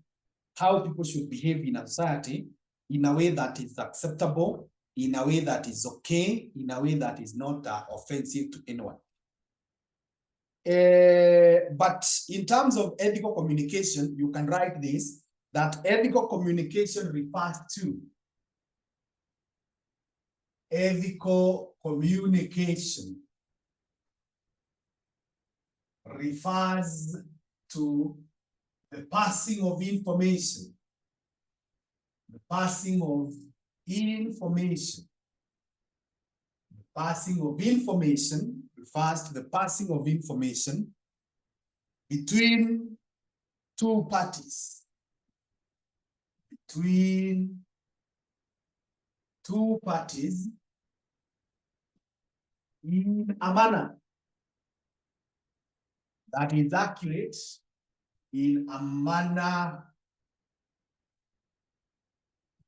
how people should behave in a society in a way that is acceptable, in a way that is okay, in a way that is not offensive to anyone. But in terms of ethical communication, you can write this, that ethical communication refers to ethical communication refers to the passing of information. The passing of information. The passing of information refers to the passing of information between two parties. Between two parties in a manner that is accurate, in a manner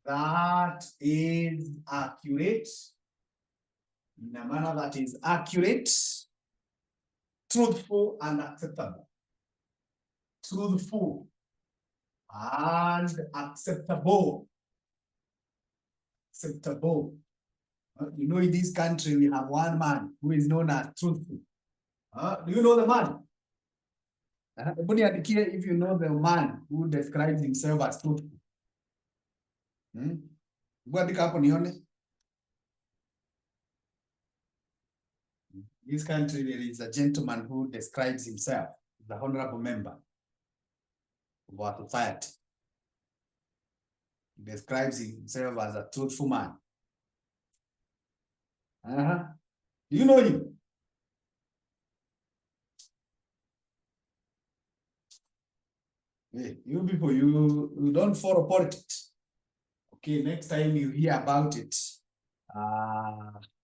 that is accurate, in a manner that is accurate, truthful and acceptable. Truthful and acceptable. Acceptable. You know, in this country, we have one man who is known as truthful. Do you know the man? If you know the man who describes himself as truthful. This country, there is a gentleman who describes himself as the honorable member of our society. He describes himself as a truthful man. Do you know him? Hey, you people, you don't follow politics. Okay, next time you hear about it,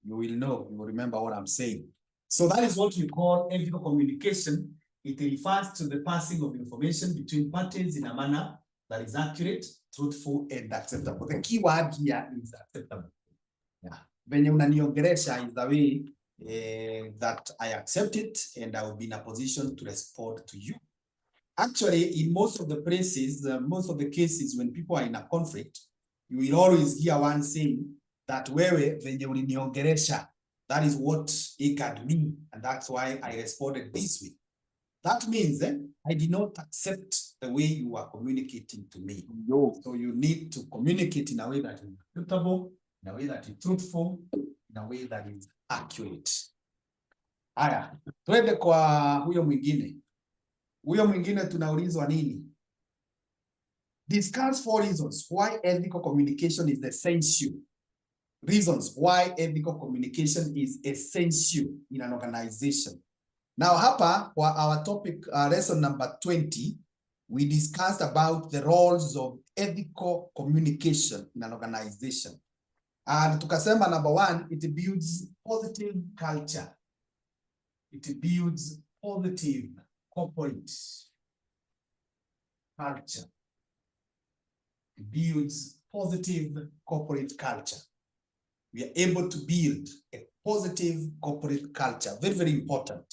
you will know, you will remember what I'm saying. So that is what we call ethical communication. It refers to the passing of information between parties in a manner that is accurate, truthful, and acceptable. The key word here is acceptable. Yeah. Venye unaniongelesha is the way that I accept it, and I will be in a position to respond to you. Actually, in most of the places, most of the cases when people are in a conflict, you will always hear one saying that wewe venye uliniongelesha, that is what it can mean, and that's why I responded this way. That means I did not accept the way you are communicating to me. So you need to communicate in a way that is acceptable, in a way that is truthful, in a way that is accurate. Haya, twende kwa huyo mwingine. Huyo mwingine tunaulizwa nini? Discuss 4 reasons why ethical communication is essential. Reasons why ethical communication is essential in an organization. Now hapa kwa our topic, lesson number 20, we discussed about the roles of ethical communication in an organization. And tukasema number 1, it builds positive culture. It builds positive corporate culture. It builds positive corporate culture. We are able to build a positive corporate culture. Very, very important.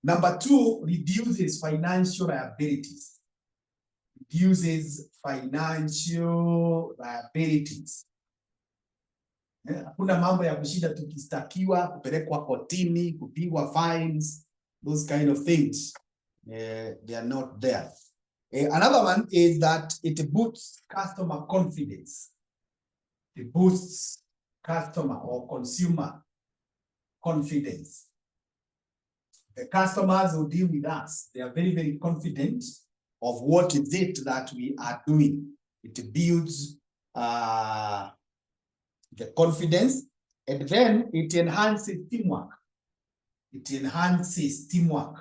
Number 2, reduces financial liabilities. Reduces financial liabilities. Hakuna mambo ya kushinda tukistakiwa, kupelekwa kotini, kupigwa fines, those kind of things. They are not there. Another one is that it boosts customer confidence. It boosts customer or consumer confidence. The customers who deal with us, they are very, very confident of what is it that we are doing. It builds the confidence, and then it enhances teamwork. It enhances teamwork.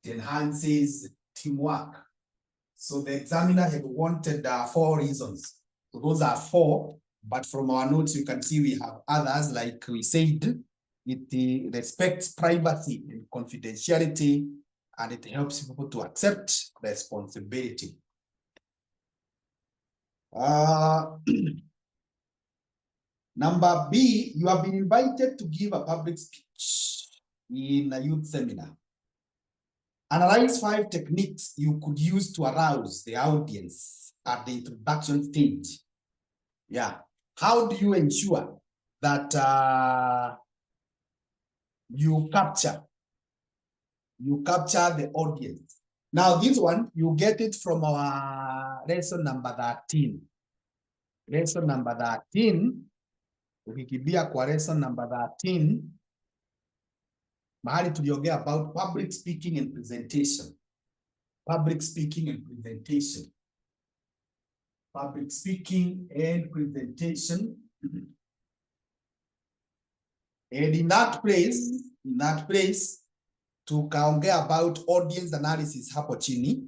It enhances teamwork. So the examiner had wanted 4 reasons. So those are 4, but from our notes you can see we have others, like we said. It respects privacy and confidentiality, and it helps people to accept responsibility. Number B, you have been invited to give a public speech in a youth seminar. Analyze 5 techniques you could use to arouse the audience at the introduction stage. Yeah. How do you ensure that you capture the audience? Now this one, you get it from our lesson number 13. Lesson number 13, ukikibia kwa lesson number 13, mahali tuliongea about public speaking and presentation. Public speaking and presentation. Public speaking and presentation. And in that place, tukaongea about audience analysis hapo chini.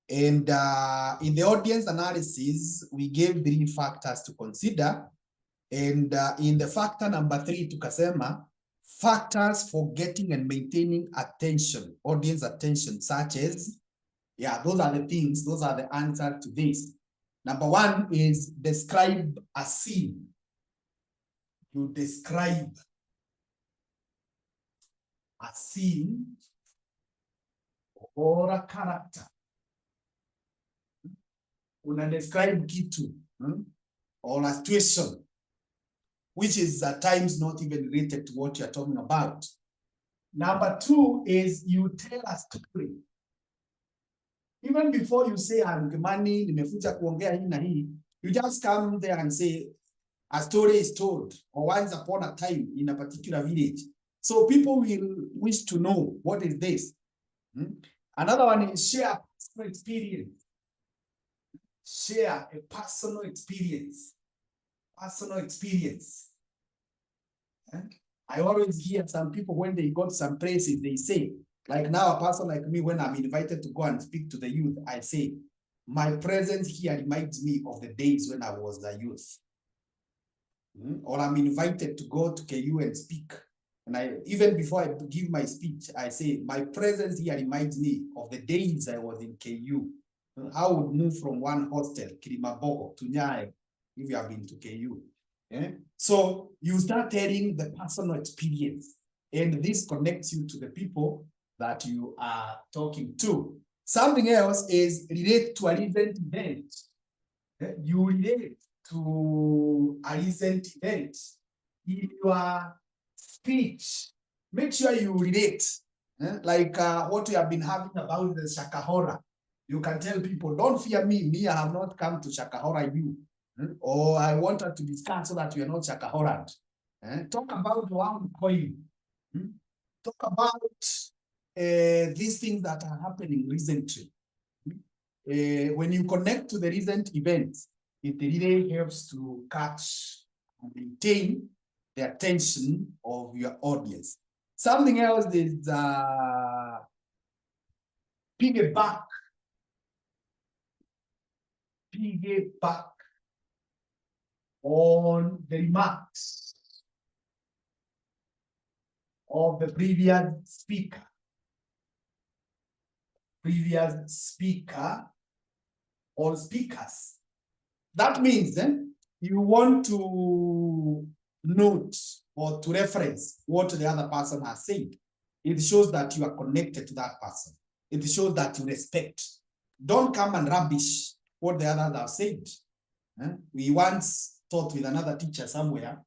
And in the audience analysis, we gave 3 factors to consider. And in the factor number 3, tukasema, factors for getting and maintaining attention, audience attention, such as, yeah, those are the things, those are the answers to this. Number 1 is describe a scene. You describe a scene or a character. Una describe kitu or a situation, which is at times not even related to what you're talking about. Number 2 is you tell a story. Even before you say, I'm Kimani, nimekuja kuongea hii na hii, you just come there and say, a story is told, or once upon a time in a particular village. So people will wish to know, what is this? Another one is share personal experience. Share a personal experience. Personal experience. I always hear some people when they go to some places, they say, like now a person like me, when I'm invited to go and speak to the youth, I say, my presence here reminds me of the days when I was a youth. Or I'm invited to go to KU and speak. And even before I give my speech, I say, my presence here reminds me of the days I was in KU. I would move from one hostel, Kilimaboko, to Nyayo, if you have been to KU. So you start telling the personal experience, and this connects you to the people that you are talking to. Something else is relate to a recent event. You relate to a recent event. In your speech, make sure you relate. Like what we have been having about the Shakahora. You can tell people, don't fear me. Me, I have not come to Shakahora you. Or I wanted to discuss so that you are not Shakahorant. Talk about one coin. Talk about these things that are happening recently. When you connect to the recent events, it really helps to catch and maintain the attention of your audience. Something else is piggyback. Piggyback on the remarks of the previous speaker. Or speakers. That means you want to note or to reference what the other person has said. It shows that you are connected to that person. It shows that you respect. Don't come and rubbish what the others have said. We once taught with another teacher somewhere,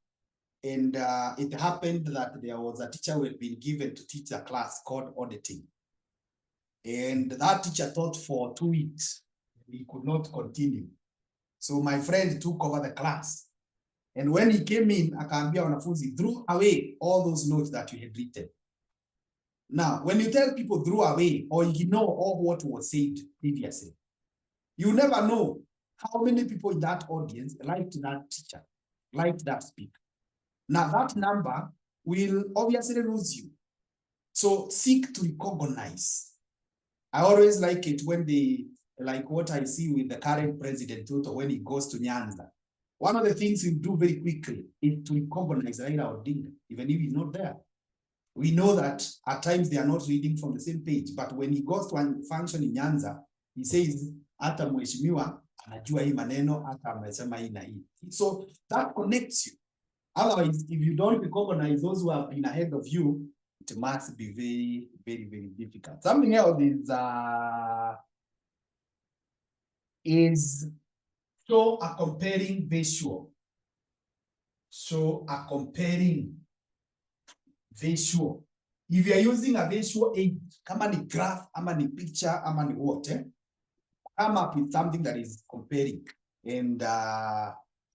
and it happened that there was a teacher who had been given to teach a class called auditing. And that teacher taught for 2 weeks. He could not continue. So my friend took over the class. And when he came in, akaambia wanafunzi, threw away all those notes that you had written. Now, when you tell people throw away or ignore all what was said previously, you never know how many people in that audience liked that teacher, liked that speaker. Now that number will obviously lose you. So seek to recognize. I always like it when they, like what I see with the current president, Ruto, when he goes to Nyanza. One of the things we do very quickly is to recognize Raila Odinga, even if he's not there. We know that at times they are not reading from the same page, but when he goes to a function in Nyanza, he says, hata mheshimiwa anajua hii maneno, hata amesema hii na hii. So that connects you. Otherwise, if you don't recognize those who have been ahead of you, it must be very, very, very difficult. Something else is show a comparing visual. Show a comparing visual. If you are using a visual aid, kama ni graph, ama ni picture, ama ni what, come up with something that is comparing. And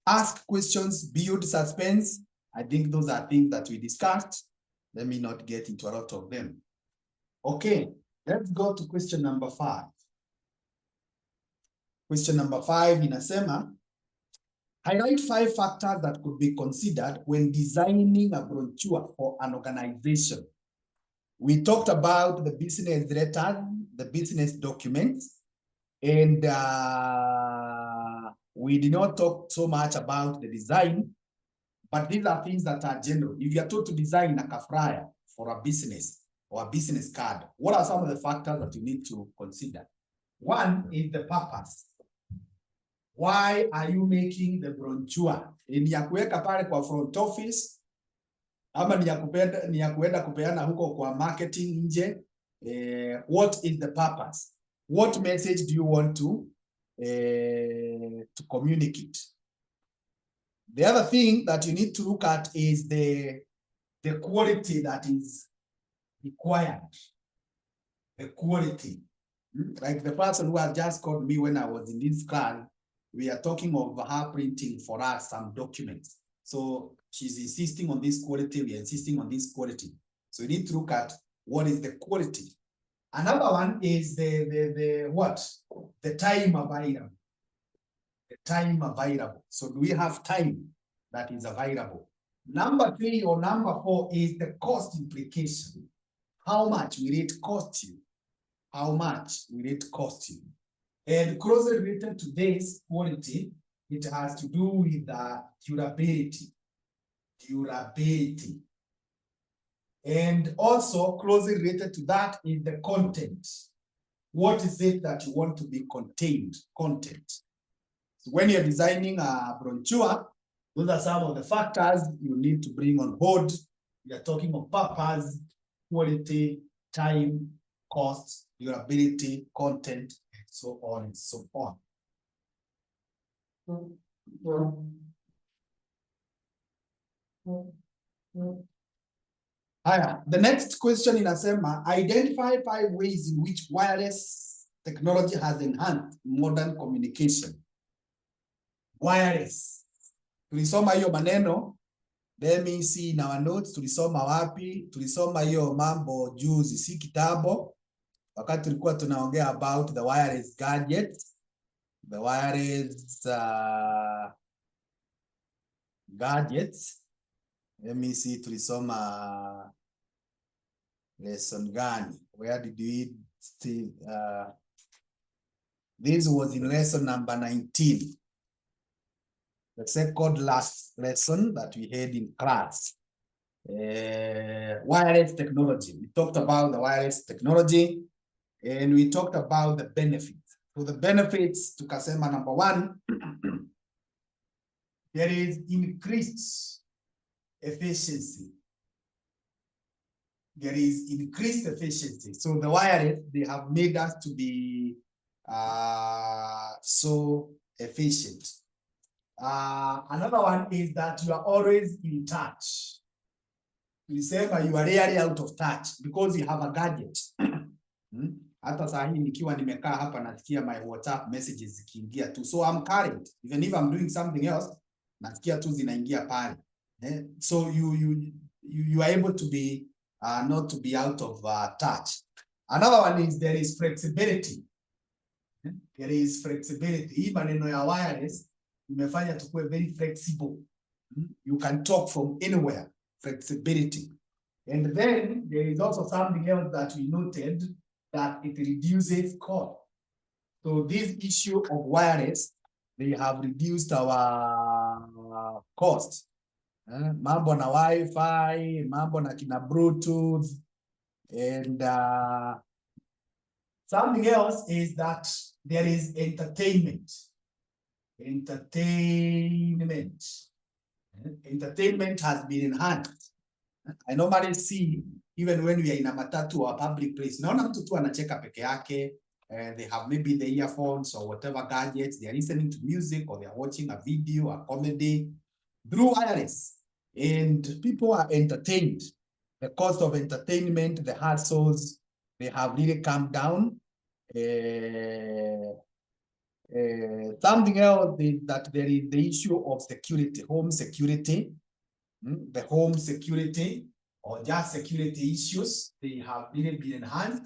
ask questions, build suspense. I think those are things that we discussed. Let me not get into a lot of them. Okay, let's go to question number 5. Question number 5 inasema, highlight 5 factors that could be considered when designing a brochure for an organization. We talked about the business letter, the business documents, and we did not talk so much about the design, but these are things that are general. If you are told to design a flyer for a business or a business card, what are some of the factors that you need to consider? One is the purpose. Why are you making the brochure? Ni ya kuweka pale kwa front office, ama ni ya kuenda kupeana huko kwa marketing nje? What is the purpose? What message do you want to communicate? The other thing that you need to look at is the quality that is required. The quality. Like the person who had just called me when I was in this class, we are talking of her printing for us some documents. So she's insisting on this quality, we are insisting on this quality. So you need to look at what is the quality. Another one is the what? The time available. The time available. So do we have time that is available? Number 3 or number 4 is the cost implication. How much will it cost you? How much will it cost you? And closely related to this quality, it has to do with the durability. Durability. And also closely related to that is the content. what is it that you want to be contained, content. So when you're designing a brochure, those are some of the factors you need to bring on board. We are talking of purpose, quality, time, cost, durability, content, and so on and so on. The next question inasema, identify 5 ways in which wireless technology has enhanced modern communication. Wireless. Tulisoma hiyo maneno. Let me see in our notes. Tulisoma wapi? Tulisoma hiyo mambo juzi, si kitabo. Wakati tulikuwa tunaongea about the wireless gadgets. The wireless gadgets. Let me see, tulisoma lesson gani? Where did we still? This was in lesson number 19. The second last lesson that we had in class. Wireless technology. We talked about the wireless technology and we talked about the benefits. So the benefits, tukasema number 1, there is increased efficiency. There is increased efficiency. So the wireless, they have made us to be so efficient. Another one is that you are always in touch. You say you are rarely out of touch because you have a gadget. Hata saa hii nikiwa nimekaa hapa nasikia my WhatsApp messages zikiingia tu. So I'm current. Even if I'm doing something else, nasikia tu zinaingia pale. So you are able to be not to be out of touch. Another one is there is flexibility. There is flexibility. Hii maneno ya wireless imefanya tukue very flexible. You can talk from anywhere. Flexibility. And then there is also something else that we noted, that it reduces cost. So this issue of wireless, they have reduced our cost. Mambo na Wi-Fi, mambo na kina Bluetooth, and something else is that there is entertainment. Entertainment has been enhanced. I normally see, even when we are in a matatu or a public place, naona mtu tu anacheka peke yake, they have maybe the earphones or whatever gadgets, they are listening to music or they are watching a video, a comedy through wireless, and people are entertained. The cost of entertainment, the hassles, they have really come down. Something else is that there is the issue of security, home security. The home security or just security issues, they have really been enhanced.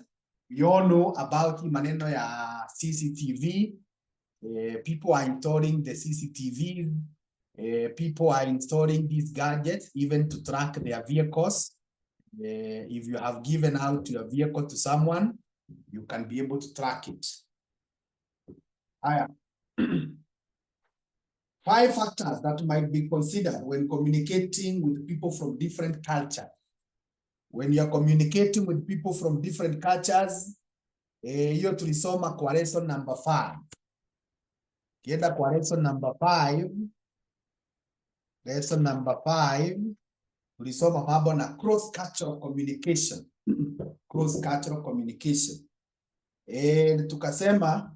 We all know about maneno ya CCTV. People are installing the CCTV. People are installing these gadgets even to track their vehicles. If you have given out your vehicle to someone, you can be able to track it. 5 factors that might be considered when communicating with people from different cultures. When you are communicating with people from different cultures, hiyo tulisoma kwa lesson number 5. Kienda kwa lesson number 5, tulisoma mambo na cross-cultural communication. Cross-cultural communication. Tukasema,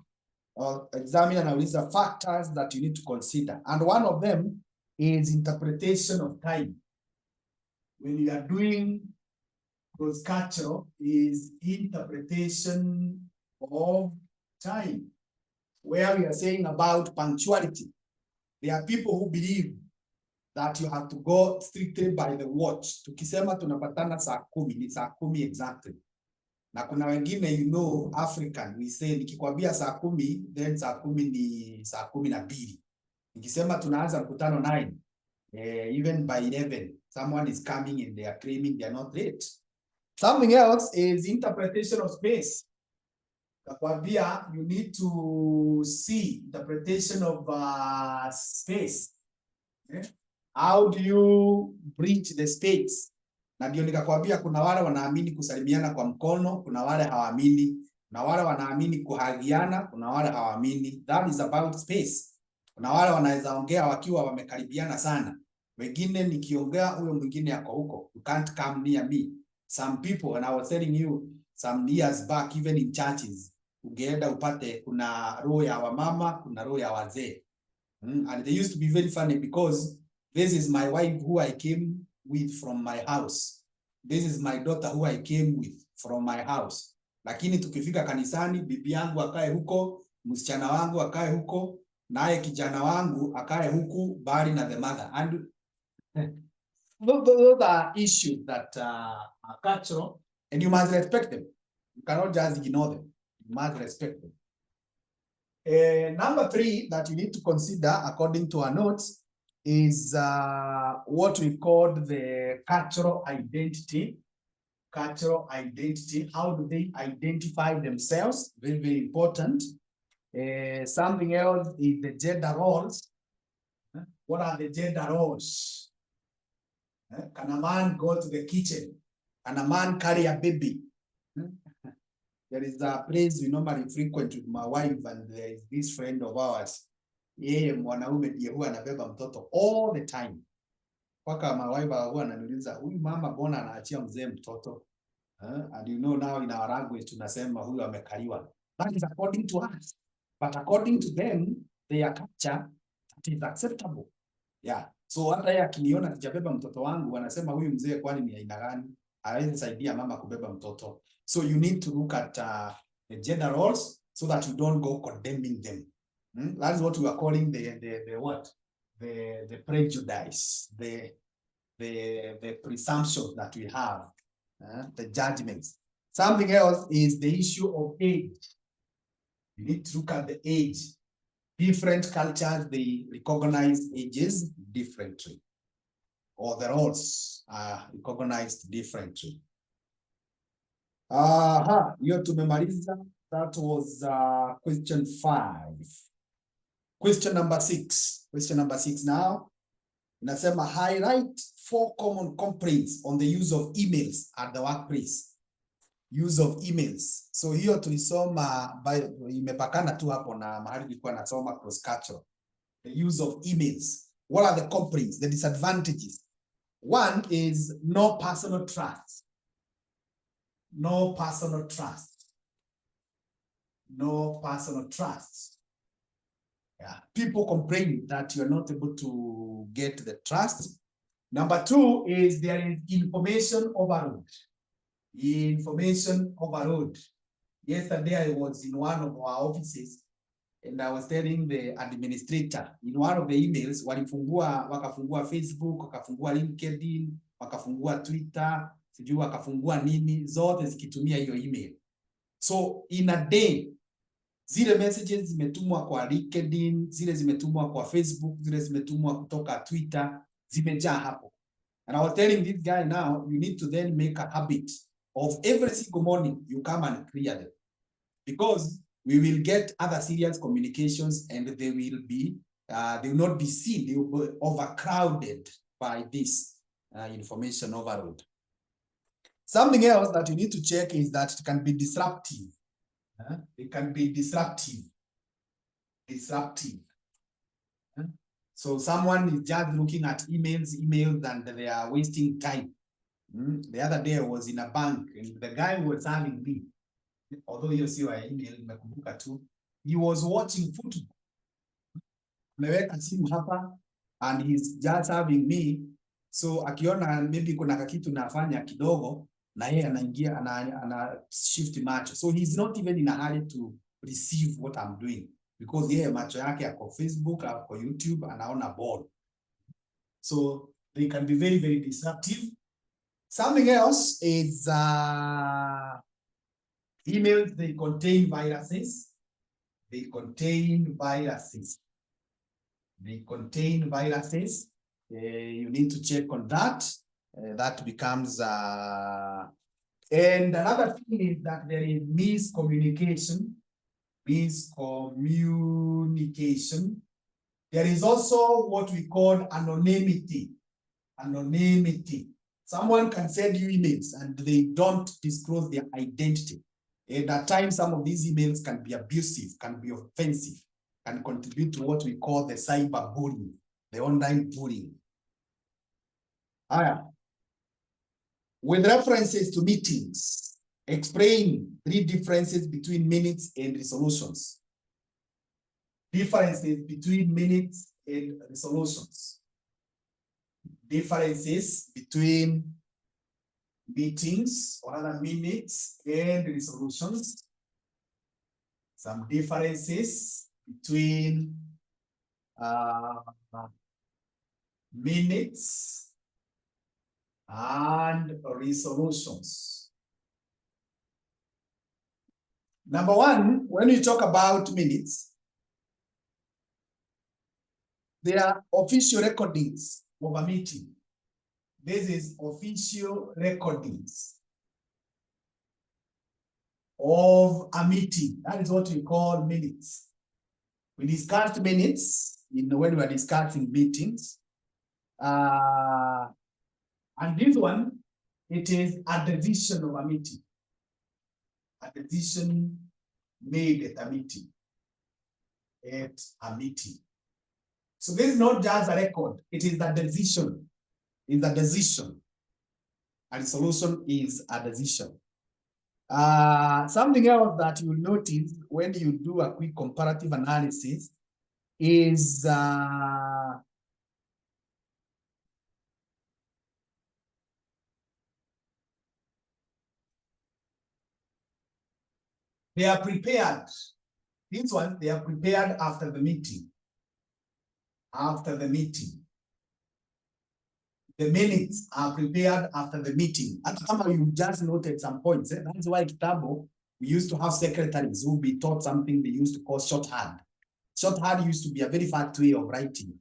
examiner anauliza factors that you need to consider. And one of them is interpretation of time. When you are doing cross-cultural, is interpretation of time. Where we are saying about punctuality. There are people who believe that you have to go strictly by the watch. Tukisema tunapatana saa 10, ni saa 10 exactly. Na kuna wengine, you know, African, we say, nikikwambia saa 10, then saa 10 ni saa 12. Nikisema tunaanza mkutano 9, even by 11, someone is coming and they are claiming they are not late. Something else is interpretation of space. Nakwambia, you need to see interpretation of space. How do you bridge the space? Na ndio nikakwambia kuna wale wanaamini kusalimiana kwa mkono, kuna wale hawaamini Kuna wale wanaamini kuhagiana, kuna wale hawaamini. That is about space. Kuna wale wanaweza ongea wakiwa wamekaribiana sana. Wengine nikiongea huyo mwingine yako huko. You can't come near me. Some people, and I was telling you some years back, even in churches, ungeenda upate kuna roho ya wamama, kuna roho ya wazee. And they used to be very funny because this is my wife who I came with from my house. This is my daughter who I came with from my house. Lakini tukifika kanisani, bibi yangu akae huko, msichana wangu akae huko, naye kijana wangu akae huku bali na the mother. And those are issues that are cultural, and you must respect them. You cannot just ignore them. You must respect them. Number 3 that you need to consider, according to our notes, is what we call the cultural identity. Cultural identity. How do they identify themselves? Very, very important. Something else is the gender roles. What are the gender roles? Can a man go to the kitchen? Can a man carry a baby? There is a place we normally frequent with my wife, and there is this friend of ours. Yeye mwanaume ndiye huwa anabeba mtoto all the time. Paka my wife huwa ananiuliza, huyu mama mbona anaachia mzee mtoto? And you know now in our language tunasema huyu amekaliwa. That is according to us. But according to them, their culture, it is acceptable. Yeah. So hata yeye akiniona kijabeba mtoto wangu wanasema huyu mzee kwani ni aina gani? Hawezi saidia mama kubeba mtoto. So you need to look at the gender roles so that you don't go condemning them. That is what we are calling the prejudice, the presumption that we have, the judgments. Something else is the issue of age. You need to look at the age. Different cultures, they recognize ages differently, or the roles are recognized differently. Hiyo tumemaliza. That was question 5. Question number 6. Question number 6 now. Inasema highlight 4 common complaints on the use of emails at the workplace. Use of emails. So hiyo tulisoma imepakana tu hapo na mahali nilikuwa nasoma cross cultural. The use of emails. What are the complaints, the disadvantages? One is no personal trust. No personal trust. No personal trust. Yeah. People complain that you're not able to get the trust. Number 2 is there is information overload. Information overload. Yesterday I was in one of our offices and I was telling the administrator in one of the emails wakafungua Facebook, wakafungua LinkedIn, wakafungua Twitter, sijui wakafungua nini, zote zikitumia hiyo email. So in a day, zile messages zimetumwa kwa LinkedIn, zile zimetumwa kwa Facebook, zile zimetumwa kutoka Twitter, zimejaa hapo. And I was telling this guy now, you need to then make a habit of every single morning you come and clear them. Because we will get other serious communications and they will not be seen, they will be overcrowded by this information overload. Something else that you need to check is that it can be disruptive. It can be disruptive. So someone is just looking at emails and they are wasting time. The other day I was in a bank and the guy who was having me, although you see my email, he was watching football. Ameweka simu hapa and he's just having me. So akiona maybe kuna kakitu nafanya kidogo na yeye anaingia ana shift macho. So he's not even in a hurry to receive what I'm doing because yeye macho yake yako Facebook, yako YouTube, anaona ball. So they can be very, very disruptive. Something else is emails, they contain viruses. They contain viruses. You need to check on that. That becomes and another thing is that there is miscommunication. There is also what we call anonymity. Someone can send you emails and they don't disclose their identity. And at times, some of these emails can be abusive, can be offensive, can contribute to what we call the cyber bullying, the online bullying. With references to meetings, explain 3 differences between minutes and resolutions. Differences between minutes and resolutions. Differences between meetings or other minutes and resolutions. Some differences between minutes and resolutions. Number 1, when you talk about minutes, there are official recordings of a meeting. This is official recordings of a meeting. That is what we call minutes. We discussed minutes when we were discussing meetings. And this one, it is a decision of a meeting. A decision made at a meeting. So this is not just a record, it is a decision. It's a decision. And solution is a decision. Something else that you will notice when you do a quick comparative analysis is they are prepared. This one, they are prepared after the meeting. After the meeting. The minutes are prepared after the meeting. And you just noted some points. That's why Kitabo, we used to have secretaries who be taught something they used to call shorthand. Shorthand used to be a very fast way of writing.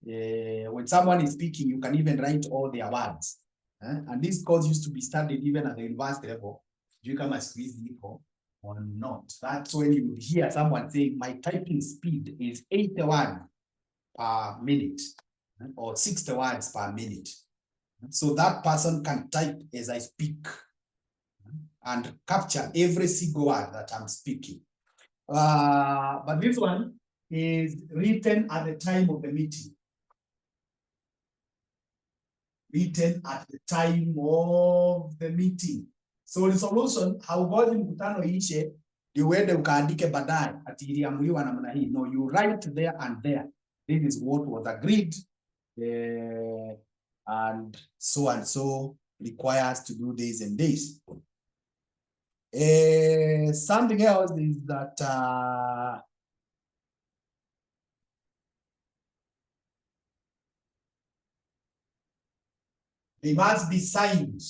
When someone is speaking, you can even write all their words. And this course used to be studied even at the university level. Do you come as squeeze or not? That's when you hear someone saying, my typing speed is 80 words per minute or 60 words per minute. So that person can type as I speak and capture every single word that I'm speaking. But this one is written at the time of the meeting. Written at the time of the meeting. So resolution, haugoji mkutano ishe, ndio uende ukaandike baadaye ati iliamuliwa namna hii. No, you write there and there. This is what was agreed. And so requires to do this and this. Something else is that they must be signed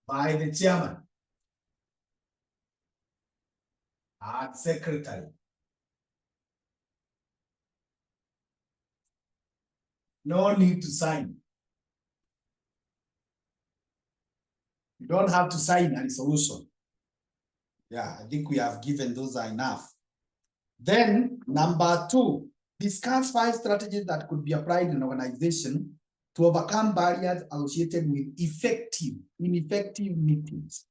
by the chairman and secretary. No need to sign. You don't have to sign a resolution. Yeah, I think we have given those are enough. Then number 2, discuss 5 strategies that could be applied in an organization to overcome barriers associated with ineffective meetings.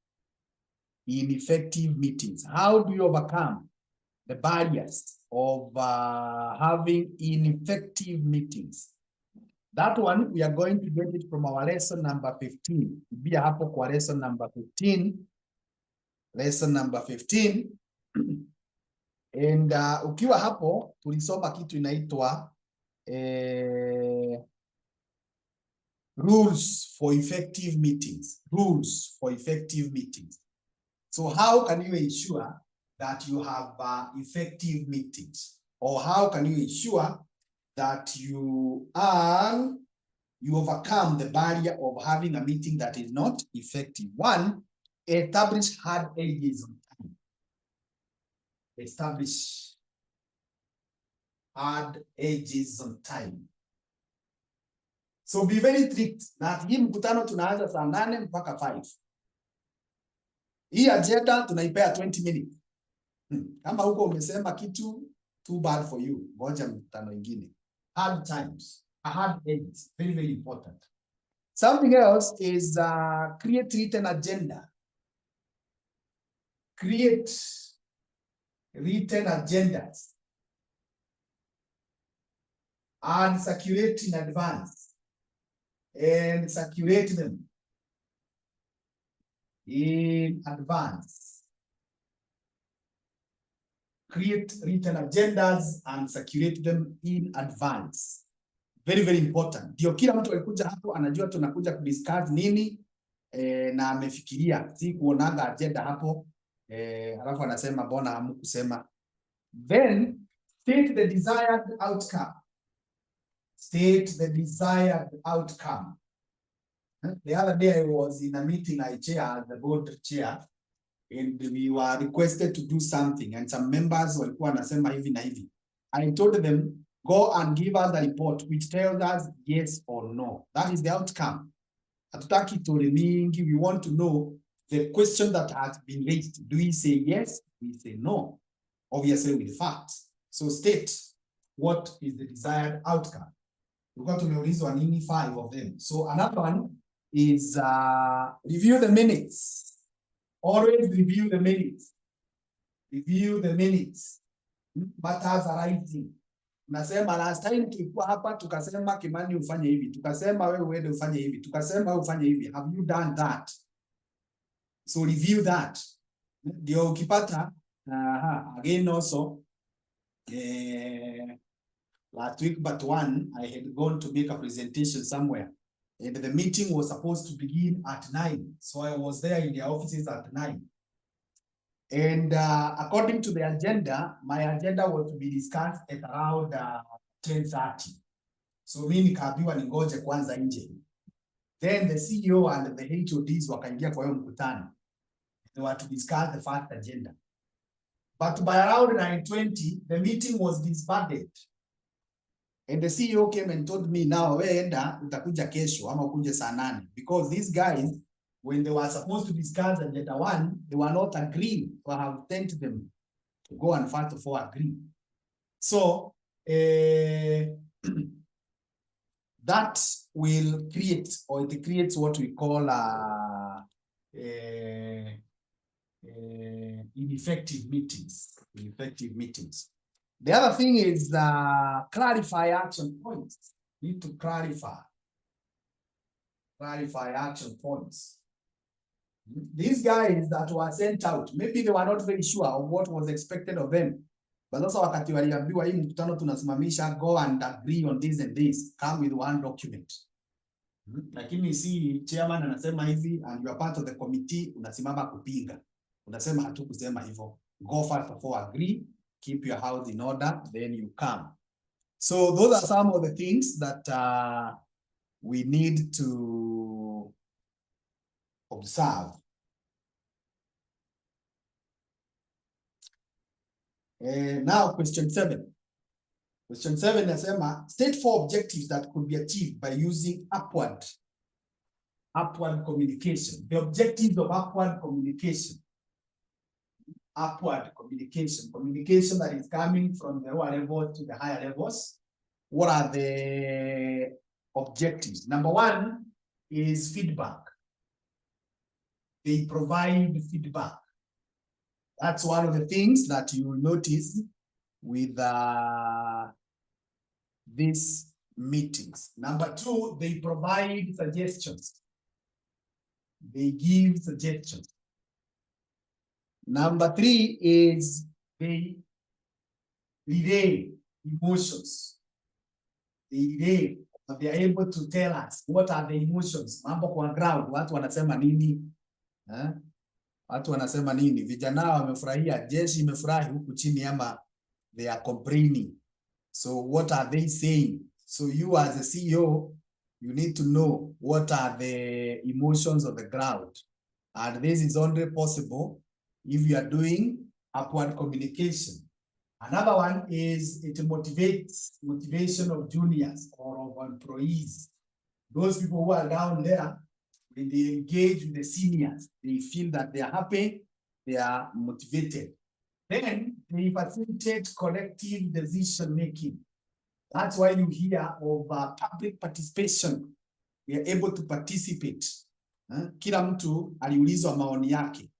Ineffective meetings. How do you overcome the barriers of having ineffective meetings? That one, we are going to get it from our lesson number 15. Be hapo kwa lesson number 15. Lesson number 15. And ukiwa hapo, tulisoma kitu inaitwa rules for effective meetings. Rules for effective meetings. So how can you ensure that you have effective meetings? Or how can you ensure that you overcome the barrier of having a meeting that is not effective? 1, establish hard edges on time. Establish hard edges on time. So be very strict that hii mkutano tunaanza saa 8 mpaka 5. Hii agenda tunaipea 20 minutes. Kama huko umesema kitu, too bad for you. Ngoja mkutano ingine. Hard times, hard edges, very, very important. Something else is create written agenda. create written agendas and circulate in advance and circulate them in advance. Create written agendas and circulate them in advance. Very, very important. Ndio kila mtu alikuja hapo anajua tunakuja kudiscuss nini na amefikiria, si kuonaga agenda hapo alafu anasema mbona hamkusema. Then state the desired outcome. State the desired outcome. The other day I was in a meeting I chair, the board chair, and we were requested to do something and some members walikuwa wanasema hivi na hivi. I told them, go and give us a report which tells us yes or no. That is the outcome. Hatutaki story mingi. We want to know the question that has been raised. Do we say yes? Do we say no? Obviously with facts. So state what is the desired outcome. Tulikuwa tumeulizwa nini, 5 of them. So another one is review the minutes. Always review the minutes. Review the minutes. Matters arising. Nasema last time tulikuwa hapa tukasema Kimani ufanye hivi. Tukasema wewe uende ufanye hivi. Tukasema wewe ufanye hivi. Have you done that? So review that. Ndio ukipata again also last week but one I had gone to make a presentation somewhere and the meeting was supposed to begin at 9. So I was there in their offices at 9. And according to the agenda, my agenda was to be discussed at around 10:30. So mimi nikaambiwa ningoje kwanza nje. Then the CEO and the HODs wakaingia kwa hiyo mkutano. They were to discuss the first agenda. But by around 9:20, the meeting was disbanded. And the CEO came and told me, now we enda utakuja kesho ama ukuje saa 8, because these guys, when they were supposed to discuss agenda 1, they were not agreeing. So I have sent them to go and fight for agree. So that will create, or it creates what we call ineffective meetings. Ineffective meetings. The other thing is clarify action points. You need to clarify action points. These guys that were sent out, maybe they were not very sure of what was expected of them. But also wakati waliambiwa hii mkutano tunasimamisha, go and agree on this and this, come with one document. Lakini si chairman anasema hivi and you are part of the committee, unasimama kupinga. Unasema hatukusema hivyo. Go first of all, agree, keep your house in order, then you come. So those are some of the things that we need to observe. Now question 7. Question 7 nasema, state 4 objectives that could be achieved by using upward communication. The objectives of upward communication. Upward communication. Communication that is coming from the lower level to the higher levels. What are the objectives? Number 1 is feedback. They provide feedback. That's one of the things that you will notice with these meetings. Number 2, they provide suggestions. They give suggestions. Number 3 is they relay emotions. They relay, but they are able to tell us what are the emotions. Mambo kwa ground, watu wanasema nini? Watu wanasema nini? Vijana wamefurahia, jeshi imefurahi huku chini ama they are complaining. So what are they saying? So you as a CEO, you need to know what are the emotions of the ground. And this is only possible if you are doing upward communication. Another one is it motivates motivation of juniors or of employees. Those people who are down there, when they engage with the seniors, they feel that they are happy, they are motivated. Then they facilitate collective decision making. That's why you hear of public participation. We are able to participate. Kila mtu aliulizwa maoni yake.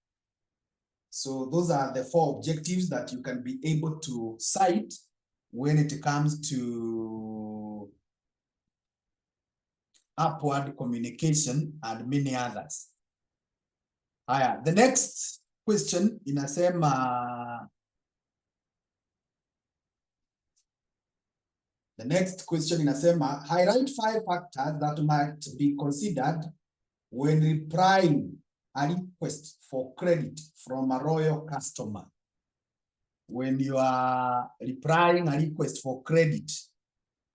So those are the 4 objectives that you can be able to cite when it comes to upward communication and many others. Haya, the next question inasema, highlight 5 factors that might be considered when replying a request for credit from a loyal customer. When you are replying a request for credit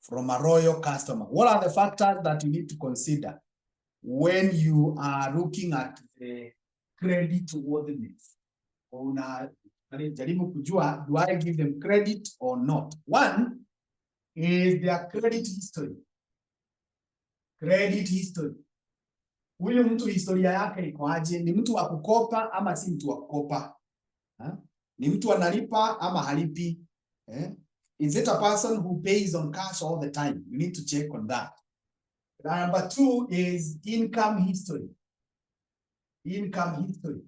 from a loyal customer, what are the factors that you need to consider when you are looking at the credit worthiness? Unajaribu kujua, do I give them credit or not? One is their credit history. Credit history. Huyu mtu historia yake iko aje? Ni mtu wa kukopa ama si mtu wa kukopa? Ni mtu analipa ama halipi? Is it a person who pays on cash all the time? You need to check on that. Number 2 is income history. Income history.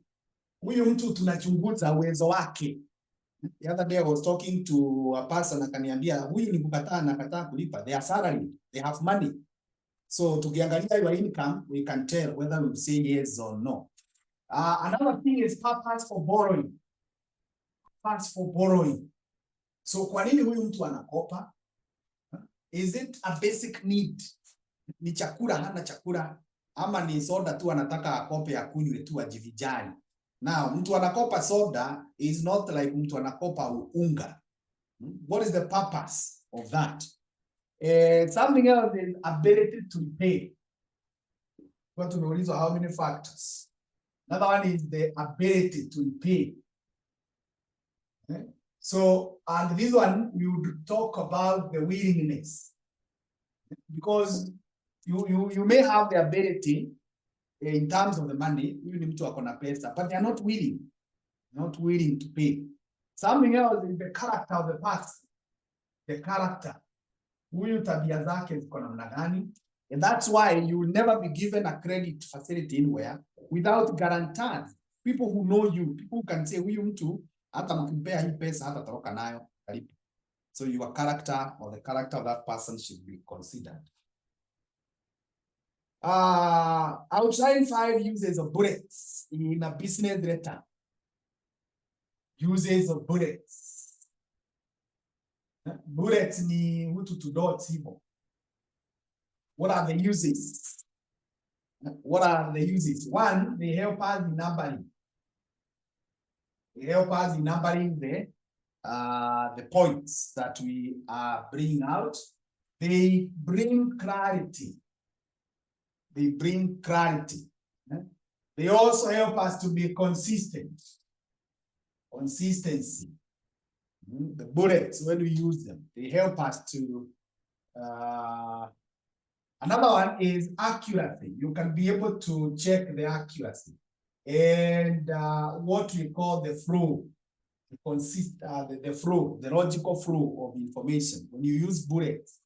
Huyu mtu tunachunguza uwezo wake. The other day I was talking to a person akaniambia huyu ni kukataa na kataa kulipa. They are salaried. They have money. So tukiangalia your income, we can tell whether we say yes or no. Another thing is purpose for borrowing. Purpose for borrowing. So kwa nini huyu mtu anakopa? Is it a basic need? Ni chakula, hana chakula, ama ni soda tu anataka akope akunywe tu ajivijali? Now, mtu anakopa soda is not like mtu anakopa unga. What is the purpose of that? Something else is ability to pay. What tumeulizwa how many factors? Another one is the ability to pay. So, and this one, we would talk about the willingness. Because you may have the ability in terms of the money, you need to akona pesa, but they are not willing to pay. Something else is the character of the person. The character. Huyu tabia zake ziko namna gani? And that's why you will never be given a credit facility anywhere without guarantors. People who know you, people who can say huyu mtu hata mkimpea hii pesa hata toroka nayo karibu. So your character or the character of that person should be considered. Outline 5 uses of bullets in a business letter. Uses of bullets. Bullets ni hutu to dots hivo. What are the uses? What are the uses? One, they help us in numbering. They help us in numbering the points that we are bringing out. They bring clarity. They bring clarity. They also help us to be consistent. Consistency. The bullets, when we use them, they help us to... Another one is accuracy. You can be able to check the accuracy. And what we call the flow. The flow, the logical flow of information. When you use bullets.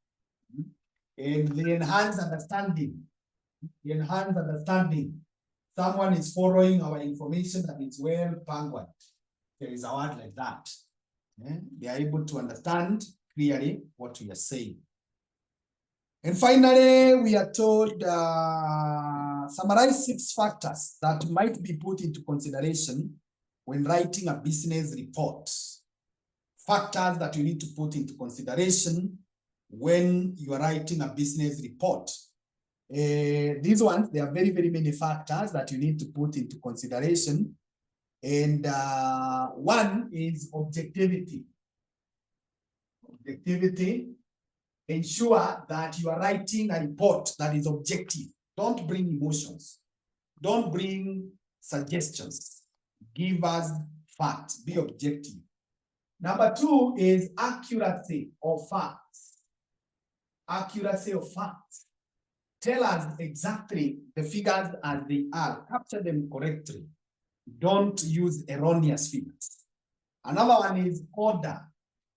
And they enhance understanding. Enhance understanding. Someone is following our information and it's well pangued. There is a word like that. They are able to understand clearly what we are saying. And finally, we are told summarize 6 factors that might be put into consideration when writing a business report. Factors that you need to put into consideration when you are writing a business report. These ones, there are very, very many factors that you need to put into consideration. And one is objectivity. Objectivity. Ensure that you are writing a report that is objective. Don't bring emotions. Don't bring suggestions. Give us facts. Be objective. Number 2 is accuracy of facts. Accuracy of facts. Tell us exactly the figures as they are. Capture them correctly. Don't use erroneous figures. Another one is order,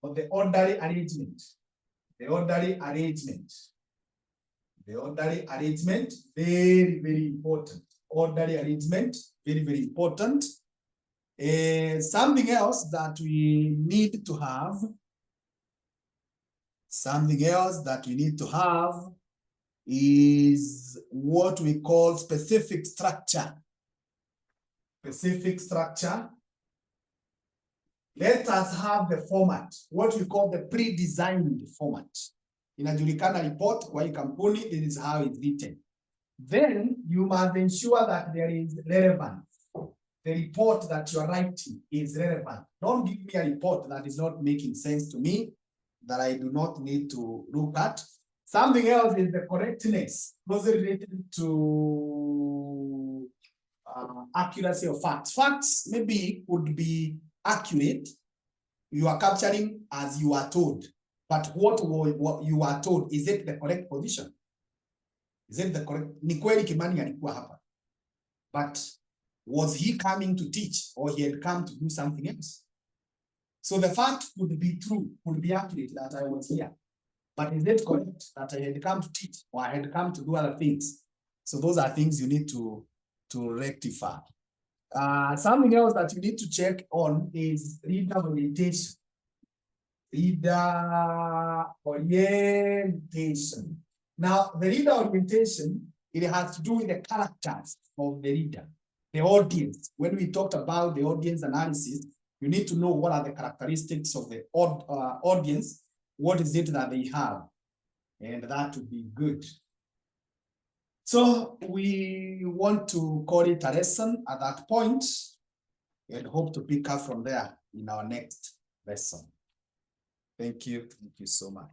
or the orderly arrangement. The orderly arrangement. The orderly arrangement, very, very important. Orderly arrangement, very, very important. Something else that we need to have. Something else that we need to have is what we call specific structure. Specific structure. Let us have the format, what we call the pre-designed format. Inajulikana report kwa hii kampuni, this is how it's written. Then you must ensure that there is relevance. The report that you are writing is relevant. Don't give me a report that is not making sense to me, that I do not need to look at. Something else is the correctness, closely related to accuracy of facts. Facts maybe would be accurate. You are capturing as you are told. But what you are told, is it the correct position? Is it the correct? Ni kweli Kimani alikuwa hapa. But was he coming to teach, or he had come to do something else? So the fact could be true, could be accurate that I was here. But is it correct that I had come to teach, or I had come to do other things? So those are things you need to rectify. Something else that you need to check on is reader orientation. Reader orientation. Now, the reader orientation, it has to do with the characters of the reader, the audience. When we talked about the audience analysis, you need to know what are the characteristics of the audience, what is it that they have, and that would be good. So we want to call it a lesson at that point and hope to pick up from there in our next lesson. Thank you so much.